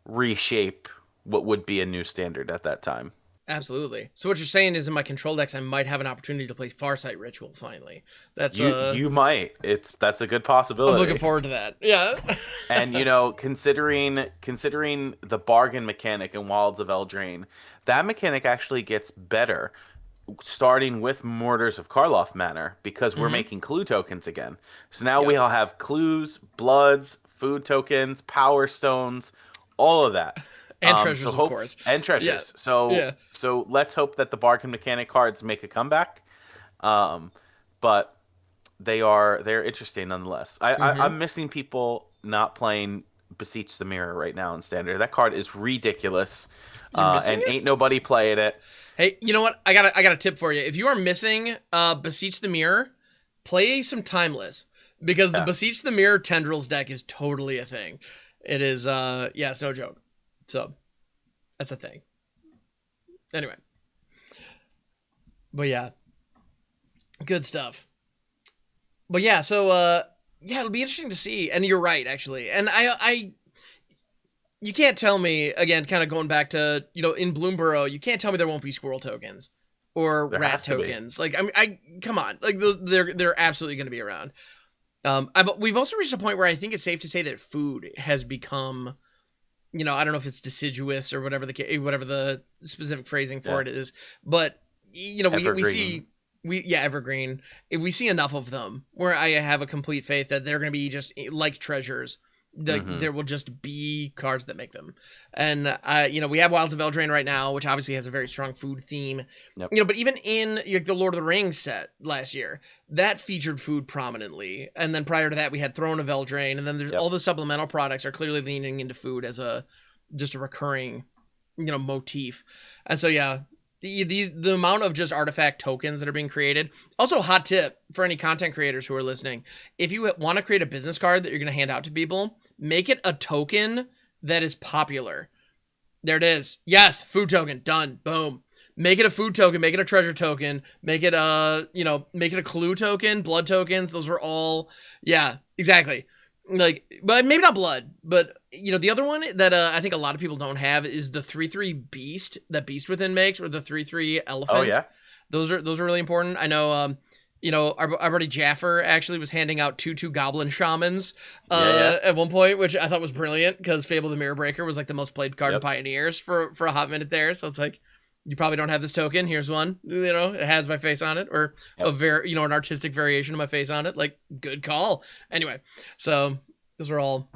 reshape what would be a new standard at that time. Absolutely. So what you're saying is in my control decks, I might have an opportunity to play Farsight Ritual finally. That's you might. That's a good possibility. I'm looking forward to that. Yeah. And considering the bargain mechanic in Wilds of Eldraine, that mechanic actually gets better starting with Mortars of Karloff Manor because we're making clue tokens again. So now we all have clues, bloods, food tokens, power stones, all of that. And treasures, of course. And treasures. Yeah. So let's hope that the bargain mechanic cards make a comeback. But they're interesting nonetheless. I'm missing people not playing Beseech the Mirror right now in standard. That card is ridiculous. And ain't nobody playing it. Hey, you know what? I got a tip for you. If you are missing Beseech the Mirror, play some Timeless. Because the Beseech the Mirror Tendrils deck is totally a thing. It is it's no joke. So, that's a thing. Anyway. But yeah. Good stuff. But yeah, so, it'll be interesting to see. And you're right, actually. And I you can't tell me, again, kind of going back to, in Bloomburrow, you can't tell me there won't be squirrel tokens. Or there rat tokens. Like, I come on. Like, they're absolutely going to be around. We've also reached a point where I think it's safe to say that food has become... I don't know if it's deciduous or whatever the specific phrasing for it is, but we see, evergreen. If we see enough of them, where I have a complete faith that they're going to be just like treasures. Mm-hmm. There will just be cards that make them, and we have Wilds of Eldraine right now, which obviously has a very strong food theme. Yep. But even in the Lord of the Rings set last year, that featured food prominently, and then prior to that, we had Throne of Eldraine, and then there's Yep. all the supplemental products are clearly leaning into food as a just a recurring, motif, and so yeah. The amount of just artifact tokens that are being created. Also, hot tip for any content creators who are listening: if you want to create a business card that you're going to hand out to people, make it a token that is popular. There it is. Yes, food token. Done. Boom. Make it a food token. Make it a treasure token. Make it make it a clue token. Blood tokens. Those are all. Yeah, exactly. But maybe not blood. But the other one that I think a lot of people don't have is the 3/3 beast that Beast Within makes, or the 3/3 elephant. Oh yeah. Those are really important. I know. Our buddy Jaffer actually was handing out 2/2 goblin shamans at one point, which I thought was brilliant because Fable the Mirror Breaker was like the most played card in Pioneers for a hot minute there. So it's like, you probably don't have this token. Here's one. It has my face on it, or an artistic variation of my face on it. Like, good call. Anyway, so those are all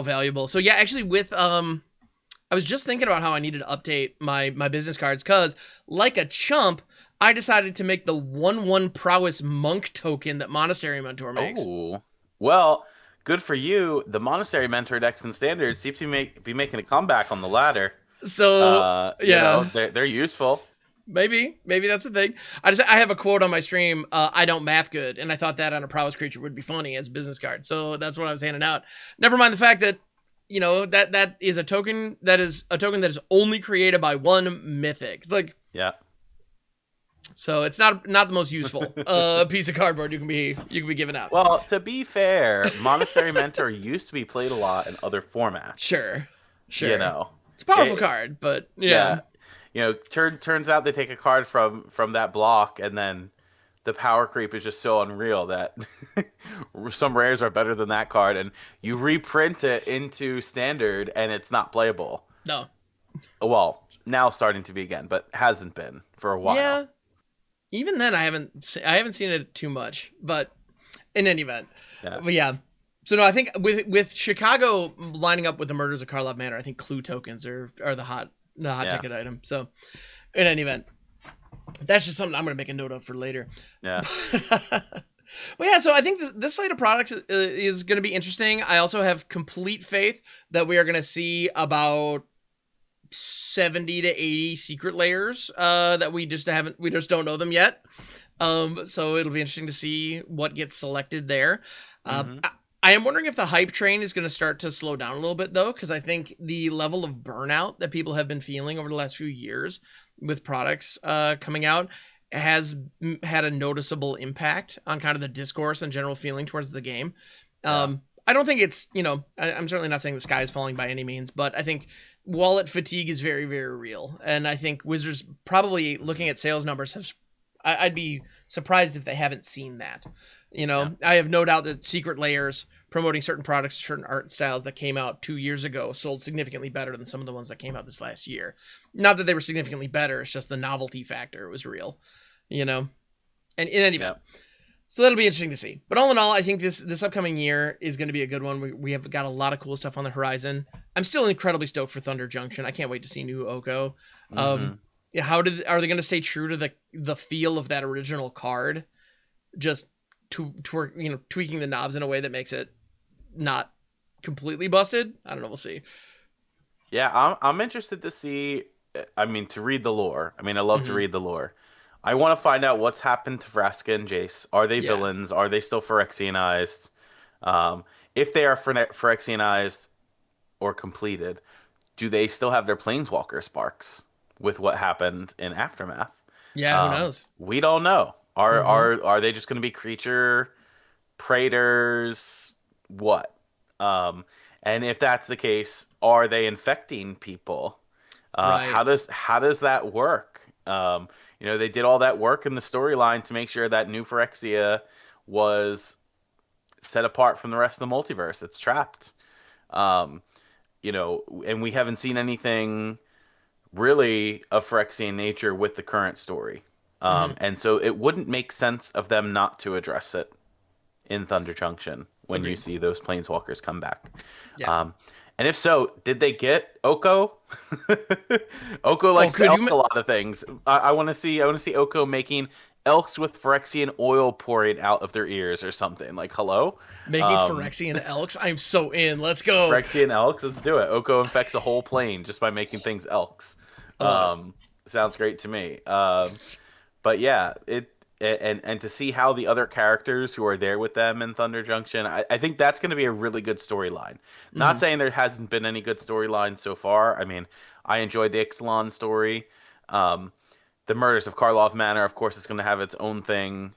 valuable. So yeah, actually with I was just thinking about how I needed to update my business cards because, like a chump, I decided to make the 1/1 prowess monk token that Monastery Mentor makes. Oh, well, good for you. The Monastery Mentor decks and standards seem to be making a comeback on the ladder. So they're useful. Maybe that's the thing. I have a quote on my stream. I don't math good, and I thought that on a prowess creature would be funny as a business card. So that's what I was handing out. Never mind the fact that that is a token that is only created by one mythic. It's like, yeah. So it's not the most useful piece of cardboard you can be giving out. Well, to be fair, Monastery Mentor used to be played a lot in other formats. Sure. It's a powerful card, but yeah. Turns out they take a card from that block, and then the power creep is just so unreal that some rares are better than that card, and you reprint it into standard, and it's not playable. No. Well, now starting to be again, but hasn't been for a while. Yeah. Even then, I haven't seen it too much, but in any event, But yeah. So no, I think with Chicago lining up with the Murders of Karlov Manor, I think clue tokens are the hot ticket item. So in any event, that's just something I'm going to make a note of for later. Yeah. But yeah, so I think this slate of products is going to be interesting. I also have complete faith that we are going to see about 70 to 80 secret layers that we just don't know them yet. So it'll be interesting to see what gets selected there. I am wondering if the hype train is going to start to slow down a little bit, though, because I think the level of burnout that people have been feeling over the last few years with products coming out has had a noticeable impact on kind of the discourse and general feeling towards the game. I don't think it's, I'm certainly not saying the sky is falling by any means, but I think wallet fatigue is very, very real. And I think Wizards, probably looking at sales numbers, I'd be surprised if they haven't seen that. I have no doubt that secret layers promoting certain products, certain art styles that came out 2 years ago sold significantly better than some of the ones that came out this last year. Not that they were significantly better, it's just the novelty factor was real, And in any event, so that'll be interesting to see. But all in all, I think this upcoming year is going to be a good one. We have got a lot of cool stuff on the horizon. I'm still incredibly stoked for Thunder Junction. I can't wait to see new Oko. Are they going to stay true to the feel of that original card? Just tweaking the knobs in a way that makes it not completely busted. I don't know. We'll see. Yeah, I'm interested to see. To read the lore. I love to read the lore. I want to find out what's happened to Vraska and Jace. Are they villains? Are they still Phyrexianized? If they are Phyrexianized or completed, do they still have their Planeswalker sparks with what happened in Aftermath? Yeah, who knows? We don't know. Are they just going to be creature praetors? What? And if that's the case, are they infecting people? Right. How does that work? They did all that work in the storyline to make sure that New Phyrexia was set apart from the rest of the multiverse. It's trapped. And we haven't seen anything really of Phyrexian nature with the current story. Hmm. And so it wouldn't make sense of them not to address it in Thunder Junction when you Agreed. see those planeswalkers come back. Yeah. Um, and if so, did they get Oko? Oko Oh, likes to could you elk a lot of things. I want to see. I want to see Oko making elks with Phyrexian oil pouring out of their ears or something. Like, hello, making um, Phyrexian elks? I'm so in. Let's go. Phyrexian elks. Let's do it. Oko infects a whole plane just by making things elks. I love it. Sounds great to me. But yeah, and to see how the other characters who are there with them in Thunder Junction, I think that's going to be a really good storyline. Not Hmm. saying there hasn't been any good storylines so far. I mean, I enjoyed the Ixalan story. Um, the Murders of Karlov Manor, of course, is going to have its own thing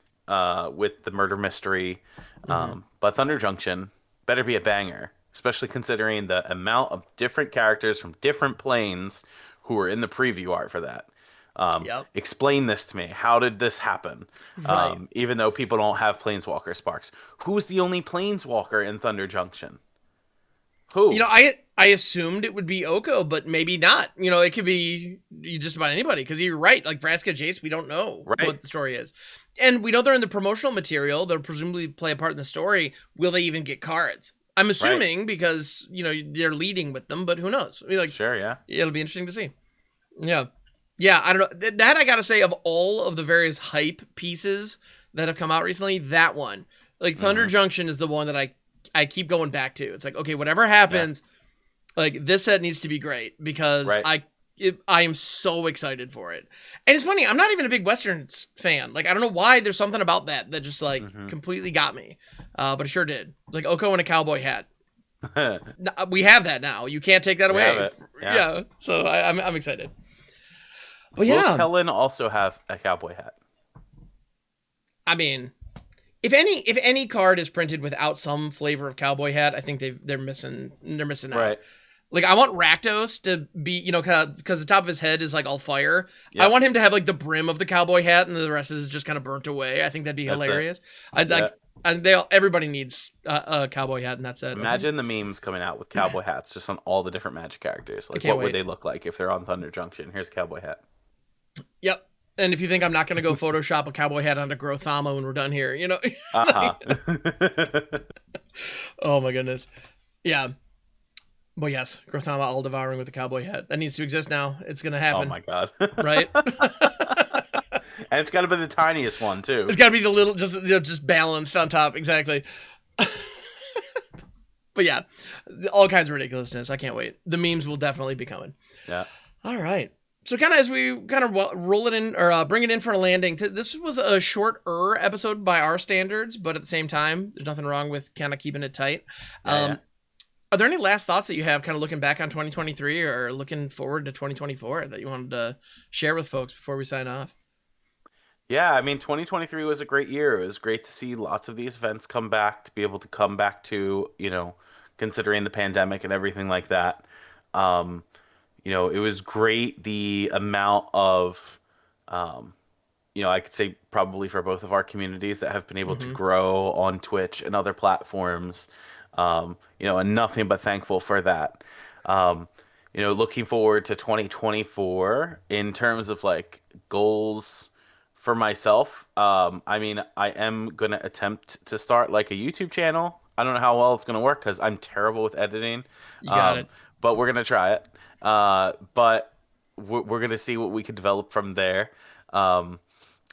with the murder mystery. Hmm. But Thunder Junction better be a banger, especially considering the amount of different characters from different planes who were in the preview art for that. Yep. Explain this to me. How did this happen? Right. Even though people don't have Planeswalker Sparks. Who's the only Planeswalker in Thunder Junction? Who? I assumed it would be Oko, but maybe not. It could be just about anybody because you're right. Like Vraska Jace, we don't know Right. what the story is, and we know they're in the promotional material. They'll presumably play a part in the story. Will they even get cards? I'm Right. assuming because they're leading with them, but who knows? I mean, like Sure, yeah. it'll be interesting to see. Yeah, yeah. I don't know that I gotta say of all of the various hype pieces that have come out recently, that one, like Thunder Hmm. Junction, is the one that I keep going back to. It's like, okay, whatever Yeah. happens, like this set needs to be great because Right. I am so excited for it. And it's funny, I'm not even a big Westerns fan. Like I don't know why, there's something about that just like Hmm. completely got me. But it sure did. Like Oko in a cowboy hat. We have that now. You can't take that We have away. it. Yeah. Yeah. So I'm excited. But Will yeah, Kellen also have a cowboy hat? I mean, if any card is printed without some flavor of cowboy hat, I think they're missing out. Right. Like I want Rakdos to be, because the top of his head is like all fire. I Yep. want him to have like the brim of the cowboy hat, and the rest is just kind of burnt away. I think that'd be That's it. hilarious. I Yeah. like, and everybody needs a cowboy hat, and that's it. Imagine the memes coming out with cowboy hats just on all the different Magic characters. I Like, can't what would wait. they look like if they're on Thunder Junction? Here's a cowboy hat. Yep. And if you think I'm not gonna go Photoshop a cowboy hat onto Grothama when we're done here, Uh huh. oh my goodness, yeah. But yes, Grothama all devouring with a cowboy hat. That needs to exist now. It's gonna Oh happen, my god. right? And it's got to be the tiniest one too. It's got to be the little, just balanced on top, exactly. But yeah, all kinds of ridiculousness. I can't wait. The memes will definitely be coming. Yeah. All right. So kind of as we kind of roll it in or bring it in for a landing, this was a shorter episode by our standards, but at the same time, there's nothing wrong with kind of keeping it tight. Yeah. Yeah. Are there any last thoughts that you have kind of looking back on 2023 or looking forward to 2024 that you wanted to share with folks before we sign off? Yeah, I mean, 2023 was a great year. It was great to see lots of these events come back, to be able to come back to, considering the pandemic and everything like that. Um, it was great the amount of, um, I could say probably for both of our communities that have been able to Mm-hmm. grow on Twitch and other platforms. And nothing but thankful for that. Um, looking forward to 2024 in terms of like goals for myself. I mean, I am going to attempt to start like a YouTube channel. I don't know how well it's going to work because I'm terrible with editing. You got Um, it. but we're going to try it. But we're going to see what we can develop from there. Um,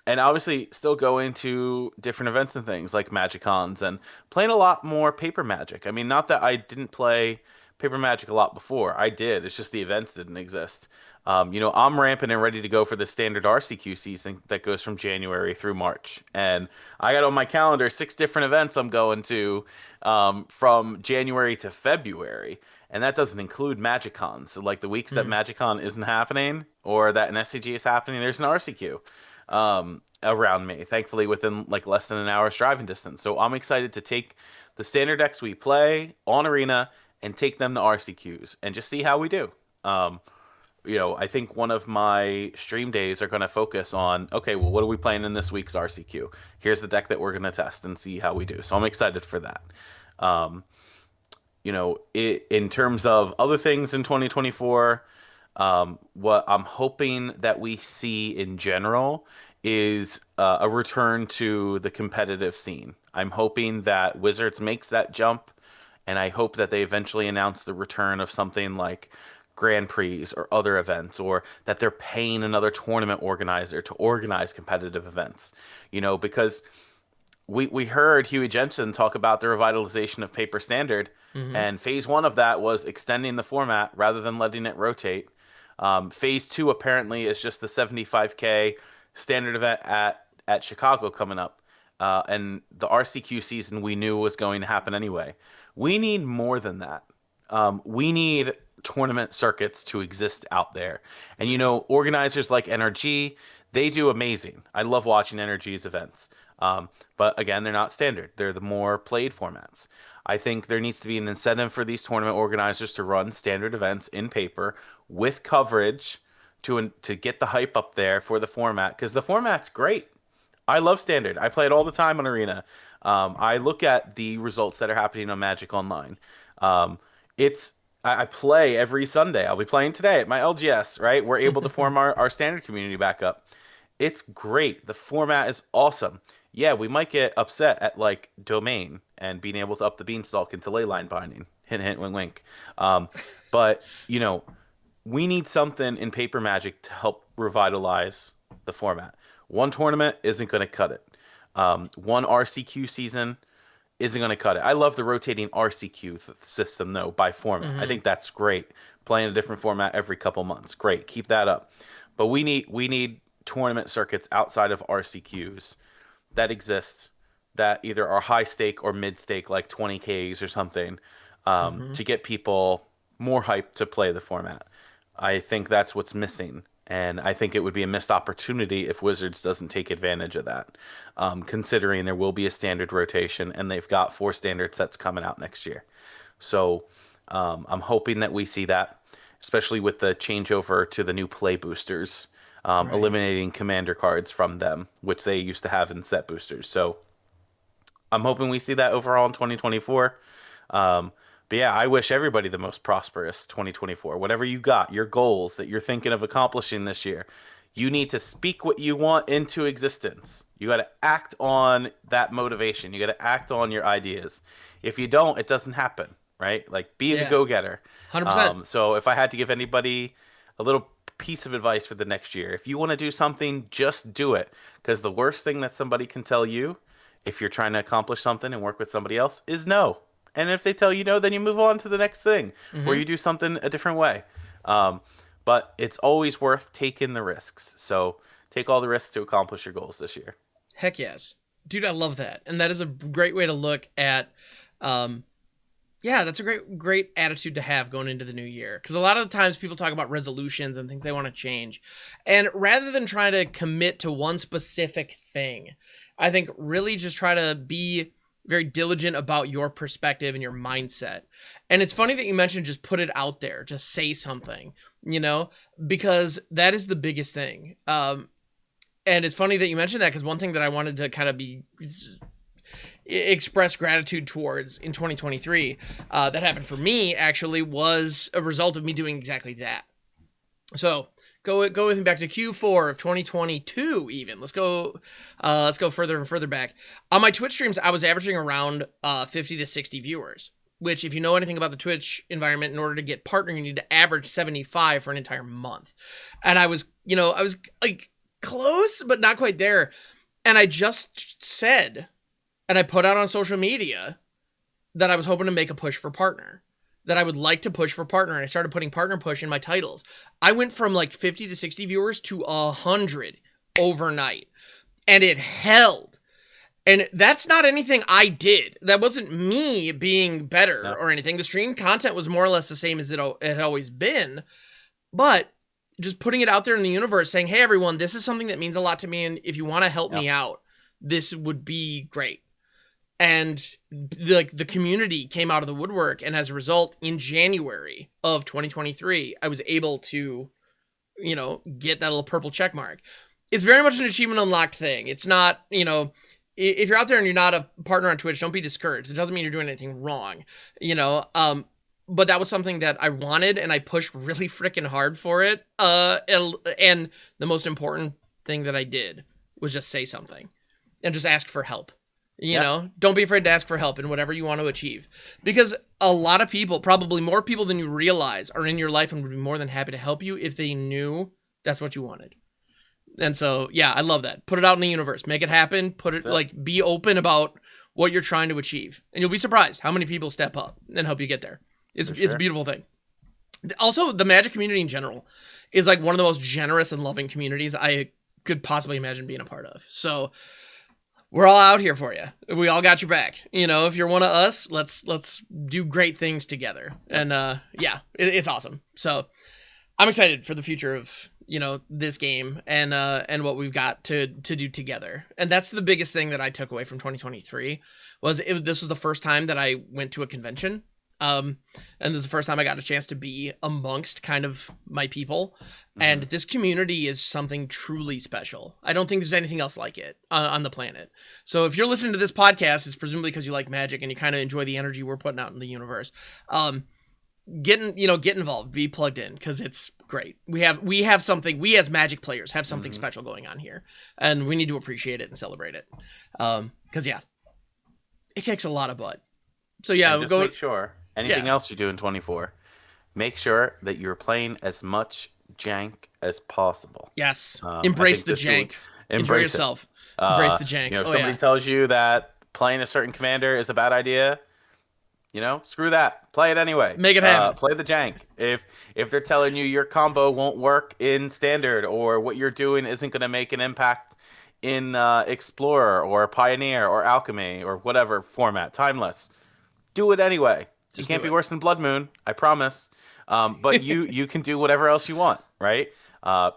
and obviously still going to different events and things like MagicCons and playing a lot more paper Magic. I mean, not that I didn't play paper Magic a lot before. I did. It's just the events didn't exist. I'm ramping and ready to go for the standard RCQ season that goes from January through March. And I got on my calendar 6 different events I'm going to from January to February. And that doesn't include MagicCon. So, like the weeks that Mhm. MagicCon isn't happening or that an SCG is happening, there's an RCQ around me, thankfully within like less than an hour's driving distance. So I'm excited to take the standard decks we play on Arena and take them to RCQs and just see how we do. I think one of my stream days are going to focus on, okay, well, what are we playing in this week's RCQ? Here's the deck that we're going to test and see how we do. So I'm excited for that. Um, in terms of other things in 2024, what I'm hoping that we see in general is a return to the competitive scene. I'm hoping that Wizards makes that jump, and I hope that they eventually announce the return of something like Grand Prix or other events, or that they're paying another tournament organizer to organize competitive events. Because we heard Huey Jensen talk about the revitalization of Paper Standard, Mm-hmm. and phase one of that was extending the format rather than letting it rotate. Phase two apparently is just the 75K standard event at Chicago coming up, and the RCQ season we knew was going to happen anyway. We need more than that. We need tournament circuits to exist out there, and organizers like NRG, they do amazing. I love watching NRG's events. But again, they're not standard. They're the more played formats. I think there needs to be an incentive for these tournament organizers to run standard events in paper with coverage to get the hype up there for the format, because the format's great. I love standard. I play it all the time on Arena. I look at the results that are happening on Magic Online. Um, it's I play every Sunday. I'll be playing today at my LGS. Right, we're able to form our standard community back up. It's great. The format is awesome. Yeah, we might get upset at like domain and being able to up the beanstalk into ley line binding. Hint, hint, wink, wink. But we need something in paper Magic to help revitalize the format. One tournament isn't going to cut it. One RCQ season isn't going to cut it. I love the rotating RCQ system though by format. I Mm-hmm. think that's great. Playing a different format every couple months, great. Keep that up. But we need tournament circuits outside of RCQs that exist, that either are high stake or mid stake, like 20Ks or something, Mm-hmm. to get people more hyped to play the format. I think that's what's missing. And I think it would be a missed opportunity if Wizards doesn't take advantage of that, considering there will be a standard rotation and they've got 4 standard sets coming out next year. So I'm hoping that we see that, especially with the changeover to the new play boosters, Right. eliminating commander cards from them, which they used to have in set boosters. So I'm hoping we see that overall in 2024. But yeah, I wish everybody the most prosperous 2024. Whatever you got, your goals that you're thinking of accomplishing this year, you need to speak what you want into existence. You got to act on that motivation. You got to act on your ideas. If you don't, it doesn't happen, right? Like, be the Yeah. go-getter. 100%. So if I had to give anybody a little piece of advice for the next year, if you want to do something, just do it. Because the worst thing that somebody can tell you, if you're trying to accomplish something and work with somebody else, is no. And if they tell you no, then you move on to the next thing, or Mm-hmm. you do something a different way. Um, but it's always worth taking the risks. So take all the risks to accomplish your goals this year. Heck yes. Dude, I love that. And that is a great way to look at um yeah, that's a great attitude to have going into the new year. Because a lot of the times people talk about resolutions and things they want to change. And rather than trying to commit to one specific thing, I think really just try to be very diligent about your perspective and your mindset. And it's funny that you mentioned just put it out there, just say something, because that is the biggest thing. And it's funny that you mentioned that because one thing that I wanted to kind of be express gratitude towards in 2023 that happened for me actually was a result of me doing exactly that. So go with me back to Q4 of 2022 even. Let's go further and further back. On my Twitch streams, I was averaging around 50 to 60 viewers, which if you know anything about the Twitch environment, in order to get partner, you need to average 75 for an entire month. And I was like close, but not quite there. And I just said, and I put out on social media that I was hoping to make a push for partner, that I would like to push for partner. And I started putting partner push in my titles. I went from like 50 to 60 viewers to 100 overnight, and it held. And that's not anything I did. That wasn't me being better No. or anything. The stream content was more or less the same as it had always been. But just putting it out there in the universe saying, hey, everyone, this is something that means a lot to me. And if you want to help Yeah. me out, this would be great. And the community came out of the woodwork, and as a result, in January of 2023, I was able to, get that little purple check mark. It's very much an achievement unlocked thing. It's not, if you're out there and you're not a partner on Twitch, don't be discouraged. It doesn't mean you're doing anything wrong, but that was something that I wanted, and I pushed really freaking hard for it. And the most important thing that I did was just say something and just ask for help. You Yeah. know, don't be afraid to ask for help in whatever you want to achieve, because a lot of people, probably more people than you realize, are in your life and would be more than happy to help you if they knew that's what you wanted. And so, yeah, I love that. Put it out in the universe, make it happen. Put it, like, be open about what you're trying to achieve, and you'll be surprised how many people step up and help you get there. It's a beautiful thing. Also, the Magic community in general is like one of the most generous and loving communities I could possibly imagine being a part of. So we're all out here for you. We all got your back. You know, if you're one of us, let's do great things together. And yeah, it's awesome. So I'm excited for the future of, you know, this game and what we've got to do together. And that's the biggest thing that I took away from 2023 was this was the first time that I went to a convention. And this is the first time I got a chance to be amongst kind of my people. Mm-hmm. And this community is something truly special. I don't think there's anything else like it on the planet. So if you're listening to this podcast, it's presumably because you like Magic and you kind of enjoy the energy we're putting out in the universe. Get involved, be plugged in, because it's great. We have something, we as Magic players have something special going on here, and we need to appreciate it and celebrate it. Because yeah, it kicks a lot of butt. So yeah, and just make sure anything else you do in 24, make sure that you're playing as much jank as possible. Yes, embrace the jank. Enjoy yourself. Embrace the jank. You know, if somebody tells you that playing a certain commander is a bad idea, you know, screw that. Play it anyway. Make it happen. Play the jank. If they're telling you your combo won't work in standard, or what you're doing isn't going to make an impact in Explorer or Pioneer or Alchemy or whatever format, Timeless, do it anyway. You can't be worse than Blood Moon, I promise. But you can do whatever else you want, right?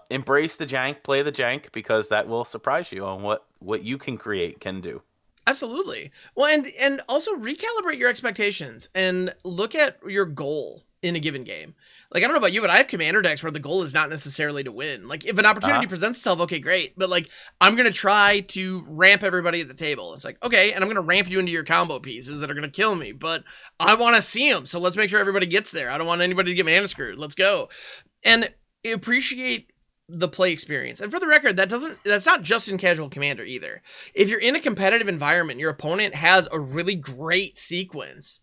Embrace the jank, play the jank, because that will surprise you on what you can do. Absolutely. Well, and also recalibrate your expectations and look at your goal in a given game. Like, I don't know about you, but I have commander decks where the goal is not necessarily to win. Like, if an opportunity presents itself, okay, great. But like, I'm going to try to ramp everybody at the table. It's like, okay, and I'm going to ramp you into your combo pieces that are going to kill me, but I want to see them. So let's make sure everybody gets there. I don't want anybody to get mana screwed. Let's go. And appreciate the play experience. And for the record, that's not just in casual commander either. If you're in a competitive environment, your opponent has a really great sequence,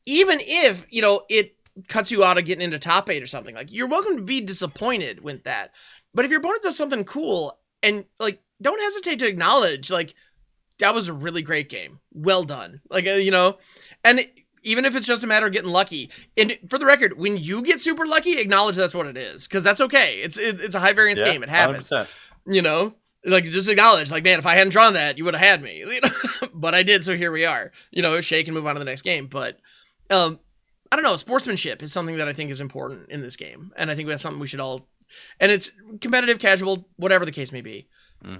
even if, you know, it cuts you out of getting into top 8 or something, like, you're welcome to be disappointed with that. But if your opponent does something cool, and like, don't hesitate to acknowledge, like, that was a really great game. Well done. Like, you know, and even if it's just a matter of getting lucky. And for the record, when you get super lucky, acknowledge that's what it is, because that's okay. It's a high variance game. It happens. 100%. You know, like, just acknowledge, like, man, if I hadn't drawn that, you would have had me. You know? But I did, so here we are. You know, shake and move on to the next game. But I don't know, sportsmanship is something that I think is important in this game, and I think that's something we should all, and it's competitive, casual, whatever the case may be.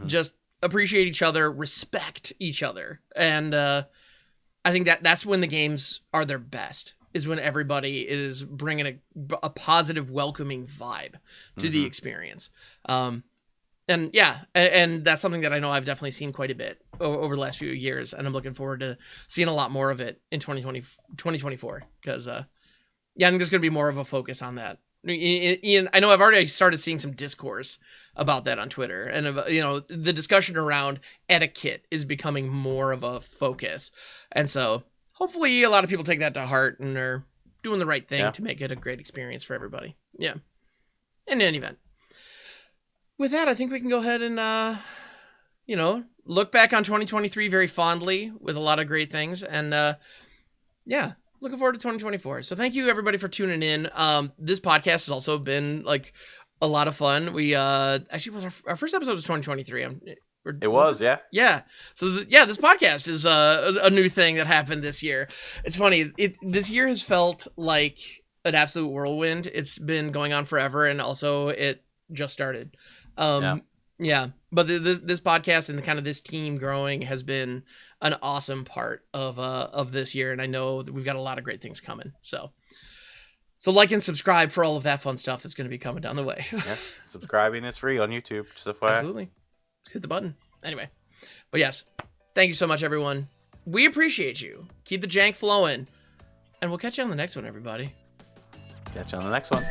Just appreciate each other, respect each other, and I think that's when the games are their best, is when everybody is bringing a positive, welcoming vibe to the experience. And yeah, and that's something that I know I've definitely seen quite a bit over the last few years, and I'm looking forward to seeing a lot more of it in 2024, because yeah, I think there's going to be more of a focus on that. Ian, I know I've already started seeing some discourse about that on Twitter, and you know, the discussion around etiquette is becoming more of a focus, and so hopefully a lot of people take that to heart and are doing the right thing to make it a great experience for everybody. Yeah, in any event. With that, I think we can go ahead and, you know, look back on 2023 very fondly with a lot of great things. And, yeah, looking forward to 2024. So thank you, everybody, for tuning in. This podcast has also been, like, a lot of fun. We, actually, was our first episode was 2023. It was, yeah. Yeah. So, this podcast is a new thing that happened this year. It's funny. This year has felt like an absolute whirlwind. It's been going on forever, and also it just started. Yeah, but this podcast and kind of this team growing has been an awesome part of this year, and I know that we've got a lot of great things coming. So like and subscribe for all of that fun stuff that's going to be coming down the way. Yes, subscribing is free on YouTube. Just FYI. Absolutely, just hit the button. Anyway, but yes, thank you so much, everyone. We appreciate you. Keep the jank flowing, and we'll catch you on the next one, everybody. Catch you on the next one.